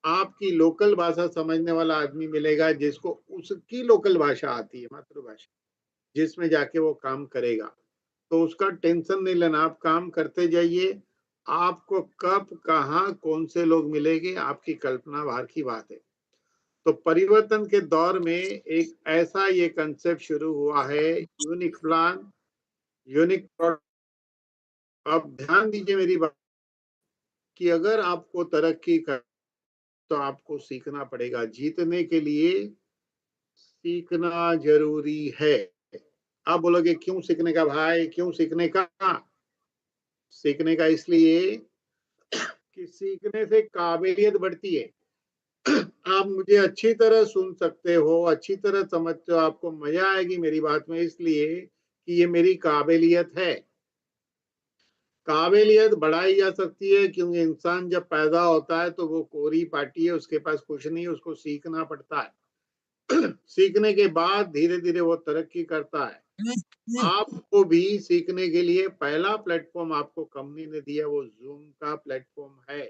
G: आपकी लोकल भाषा समझने वाला आदमी मिलेगा, जिसको उसकी लोकल भाषा आती है, मातृभाषा, जिसमें जाके वो काम करेगा। तो उसका टेंशन नहीं लेना, आप काम करते जाइए। आपको कब कहाँ कौन से लोग मिलेंगे, आपकी कल्पना बाहर की बात है। तो परिवर्तन के दौर में एक ऐसा ये कंसेप्ट शुरू हुआ है, यूनिक प्लान, यूनिक प्रोडक्ट। आप ध्यान दीजिए मेरी बात कि अगर आपको तरक्की कर तो आपको सीखना पड़ेगा। जीतने के लिए सीखना जरूरी है। आप बोलोगे क्यों सीखने का भाई, क्यों सीखने का? सीखने का इसलिए कि सीखने से काबिलियत बढ़ती है। आप मुझे अच्छी तरह सुन सकते हो, अच्छी तरह समझते हो, आपको मजा आएगी मेरी बात में, इसलिए कि ये मेरी काबिलियत है। काबिलियत बढ़ाई जा सकती है क्योंकि इंसान जब पैदा होता है तो वो कोरी पाटी है, उसके पास कुछ नहीं, उसको सीखना पड़ता है। सीखने के बाद धीरे धीरे वो तरक्की करता है। आपको भी सीखने के लिए पहला प्लेटफॉर्म आपको कंपनी ने दिया, वो जूम का प्लेटफॉर्म है।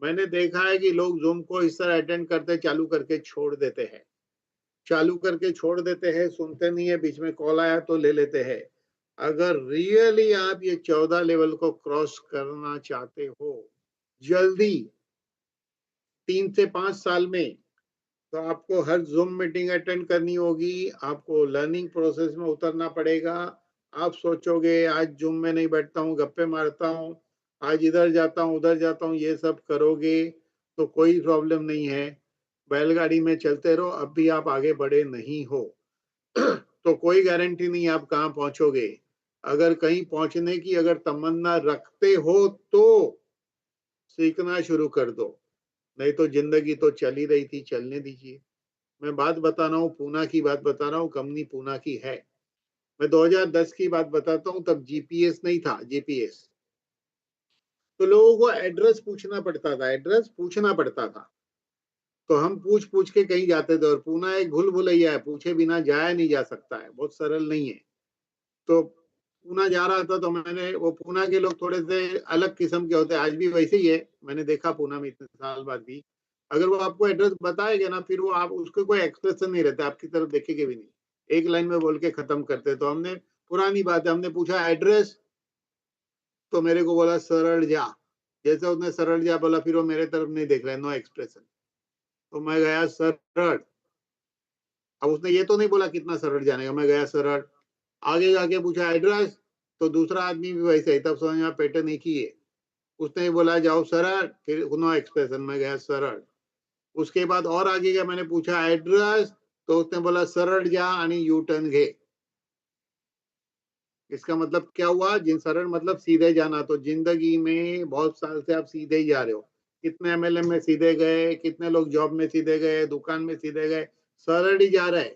G: मैंने देखा है कि लोग जूम को इस तरह अटेंड करते, चालू करके छोड़ देते हैं, चालू करके छोड़ देते हैं, सुनते नहीं है, बीच में कॉल आया तो ले लेते हैं। अगर रियली आप ये 14 लेवल को क्रॉस करना चाहते हो जल्दी, 3 से 5 साल में, तो आपको हर जूम मीटिंग अटेंड करनी होगी, आपको लर्निंग प्रोसेस में उतरना पड़ेगा। आप सोचोगे आज जूम में नहीं बैठता हूँ, गप्पे मारता हूँ, आज इधर जाता हूँ उधर जाता हूँ, ये सब करोगे तो कोई प्रॉब्लम नहीं है। बैलगाड़ी में चलते रहो, अब भी आप आगे बढ़े नहीं हो। तो कोई गारंटी नहीं आप कहाँ पहुंचोगे। अगर कहीं पहुंचने की अगर तमन्ना रखते हो तो सीखना शुरू कर दो, नहीं तो जिंदगी तो चल ही रही थी, चलने दीजिए। मैं बात बता रहा हूँ, पूना की बात बता रहा हूँ, कंपनी पूना की है। मैं 2010 की बात बताता हूँ, तब जीपीएस नहीं था, जीपीएस। तो लोगों को एड्रेस पूछना पड़ता था, एड्रेस पूछना पड़ता था। तो हम पूछ पूछ के कहीं जाते थे, और पूना एक भूल भुलैया है, पूछे बिना जाया नहीं जा सकता है, बहुत सरल नहीं है। तो पूना जा रहा था, तो मैंने, वो पूना के लोग थोड़े से अलग किस्म के होते हैं, आज भी वैसे ही है, मैंने देखा पूना में इतने साल बाद भी। अगर वो आपको एड्रेस बताएगा ना, फिर वो आप उसको कोई एक्सप्रेशन नहीं रहता, आपकी तरफ देखेंगे भी नहीं, एक लाइन में बोल के खत्म करते। तो हमने, पुरानी बात है, हमने पूछा एड्रेस, तो मेरे को बोला सरल जा। जैसे उसने सरल जा बोला, फिर वो मेरे तरफ नहीं देख रहा है, नो एक्सप्रेशन। तो मैं गया सरल। अब उसने ये तो नहीं बोला कितना सरल जाने का, मैं गया सरल। आगे जाके पूछा एड्रेस, तो दूसरा आदमी भी वैसे ही, तब समझ में पैटर्न एक ही है। उसने बोला जाओ सरल, फिर नो एक्सप्रेशन, में गया सरल। उसके बाद और आगे गया, मैंने पूछा एड्रेस, तो उसने बोला सरल जा आणि यू टर्न घे। इसका मतलब क्या हुआ? जिन सरल मतलब सीधे जाना। तो जिंदगी में बहुत साल से आप सीधे ही जा रहे हो। कितने एमएलएम में सीधे गए, कितने लोग जॉब में सीधे गए, दुकान में सीधे गए, सरल ही जा रहे।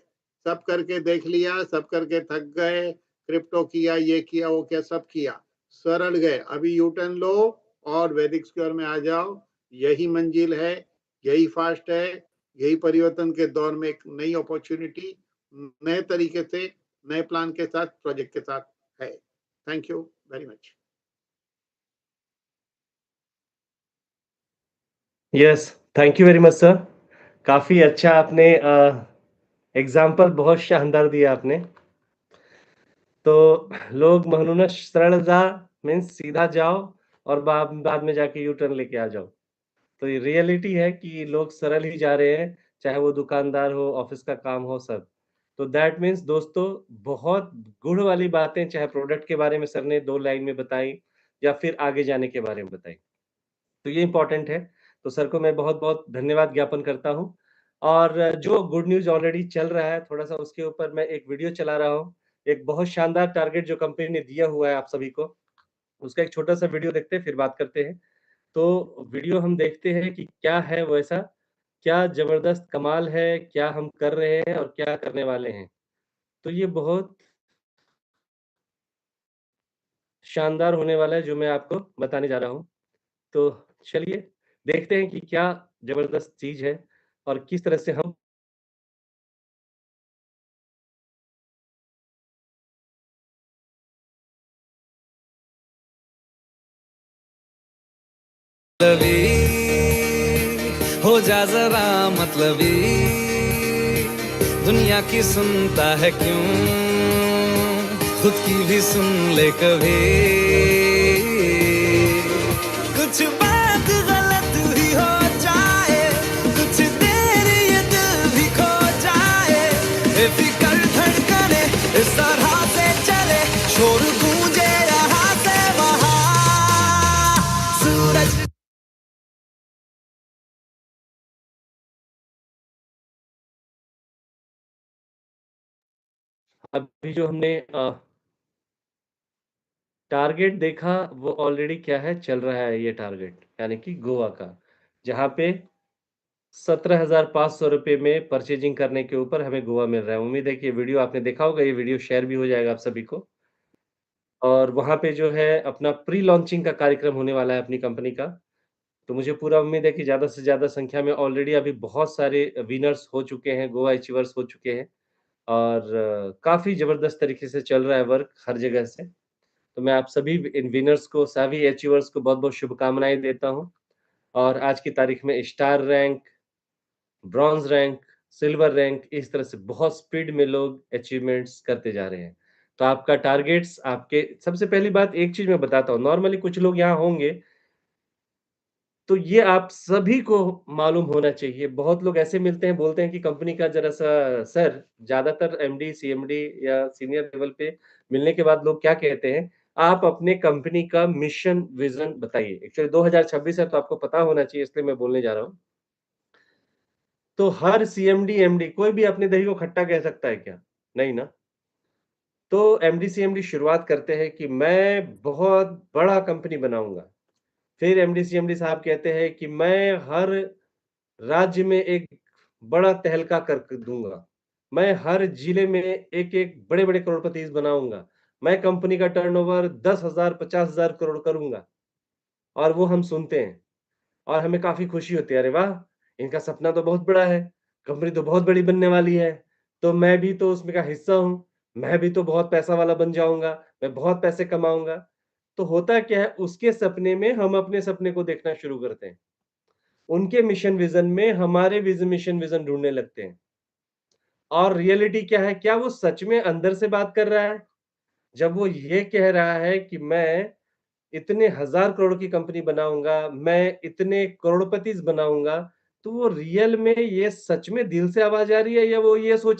G: सब करके देख लिया, सब करके थक गए, क्रिप्टो किया, ये किया, वो किया, सब किया, सरल गए। अभी यू टर्न लो और वैदिक स्क्वायर में आ जाओ। यही मंजिल है, यही फास्ट है, यही परिवर्तन के दौर में एक नई अपॉर्चुनिटी, नए तरीके से, नए प्लान के साथ, प्रोजेक्ट के साथ है। Thank you very much.
C: Yes, thank you very much sir. काफ़ी अच्छा आपने एग्ज़ाम्पल बहुत शानदार दिया आपने। तो लोग म्हणूनच सरळ जा मीन्स सीधा जाओ और बाद बाद में जाके यू टर्न लेके आ जाओ। तो ये रियलिटी है कि लोग सरल ही जा रहे हैं, चाहे वो दुकानदार हो, ऑफ़िस का काम हो, सब। तो दैट मीन्स दोस्तों, बहुत गुण वाली बातें चाहे प्रोडक्ट के बारे में सर ने 2 लाइन में बताई या फिर आगे जाने के बारे में बताई। तो ये इम्पोर्टेंट है। तो सर को मैं बहुत-बहुत धन्यवाद ज्ञापन करता हूँ। और जो गुड न्यूज़ ऑलरेडी चल रहा है, थोड़ा-सा उसके ऊपर मैं एक वीडियो चला रहा हूँ। एक बहुत शानदार टारगेट जो कंपनी ने दिया हुआ है आप सभी को, उसका एक छोटा-सा वीडियो देखते हैं, फिर बात करते हैं। तो वीडियो हम देखते हैं कि क्या है वो ऐसा, क्या ज़बरदस्त कमाल है, क्या हम कर रहे हैं और क्या करने वाले हैं। तो ये बहुत शानदार होने वाला है जो मैं आपको बताने जा रहा हूँ। तो चलिए देखते हैं कि क्या ज़बरदस्त चीज़ है और किस तरह से हम
H: हो जा जरा मतलबी, दुनिया की सुनता है क्यों, खुद की भी सुन ले कभी। कुछ बात गलत ही हो जाए, कुछ देर ये दिल भी खो जाए, बेफिक्र धड़कने इस तरह से चले, शोर गूंजे यहाँ से वहाँ, सूरज
C: अभी जो हमने टारगेट देखा वो ऑलरेडी क्या है, चल रहा है ये टारगेट, यानी कि गोवा का, जहाँ पे 17,500 रुपए में परचेजिंग करने के ऊपर हमें गोवा मिल रहा है। उम्मीद है कि ये वीडियो आपने देखा होगा, ये वीडियो शेयर भी हो जाएगा आप सभी को। और वहाँ पे जो है अपना प्री लॉन्चिंग का कार्यक्रम होने वाला है अपनी कंपनी का। तो मुझे पूरा उम्मीद है कि ज़्यादा से ज़्यादा संख्या में ऑलरेडी अभी बहुत सारे विनर्स हो चुके हैं, गोवा अचीवर्स हो चुके हैं और काफ़ी ज़बरदस्त तरीके से चल रहा है वर्क हर जगह से। तो मैं आप सभी इन विनर्स को, सभी अचीवर्स को बहुत-बहुत शुभकामनाएँ देता हूँ और आज की तारीख में star rank, bronze rank, silver rank, इस तरह से बहुत स्पीड में लोग अचीवमेंट्स करते जा रहे हैं। तो आपका टारगेट्स आपके, सबसे पहली बात एक चीज़ मैं बताता हूँ, नॉर्मली कुछ लोग यहाँ होंगे, तो ये आप सभी को मालूम होना चाहिए। बहुत लोग ऐसे मिलते हैं, बोलते हैं कि कंपनी का ज़रा-सा सर, ज़्यादातर एमडी, सीएमडी या सीनियर लेवल पे मिलने के बाद लोग क्या कहते हैं, आप अपने कंपनी का मिशन, विज़न बताइए। एक्चुअली 2026 है तो आपको पता होना चाहिए, इसलिए मैं बोलने जा रहा हूँ। तो हर सीएमडी, एमडी कोई भी अपने दही को खट्टा कह सकता है क्या? नहीं ना। तो एमडी, सीएमडी शुरुआत करते हैं कि मैं बहुत बड़ा कंपनी बनाऊँगा। फिर एमडी, सीएमडी साहब कहते हैं कि मैं हर राज्य में एक बड़ा तहलका कर दूँगा। मैं हर जिले में एक-एक बड़े-बड़े करोड़पति बनाऊँगा। मैं कंपनी का टर्नओवर 10,000 50,000 करोड़ करूँगा। और वो हम सुनते हैं। और हमें काफ़ी खुशी होती है, अरे वाह! इनका सपना तो बहुत बड़ा है, कंपनी तो बहुत बड़ी बनने वाली है, तो मैं भी तो उसमें का हिस्सा हूँ, मैं भी तो बहुत पैसा वाला बन जाऊँगा, मैं बहुत पैसे कमाऊँगा। तो होता क्या है, उसके सपने में हम अपने सपने को देखना शुरू करते हैं। उनके मिशन विज़न में हमारे मिशन विज़न ढूँढने लगते हैं। और रियलिटी क्या है, क्या वो सच में अंदर से बात कर रहा है? जब वो ये कह रहा है कि मैं इतने हज़ार करोड़ की कंपनी बनाऊँगा, मैं इतने करोड़पति बनाऊँगा, तो वो रियल में ये सच में दिल से आवाज़ आ रही है या वो ये सोच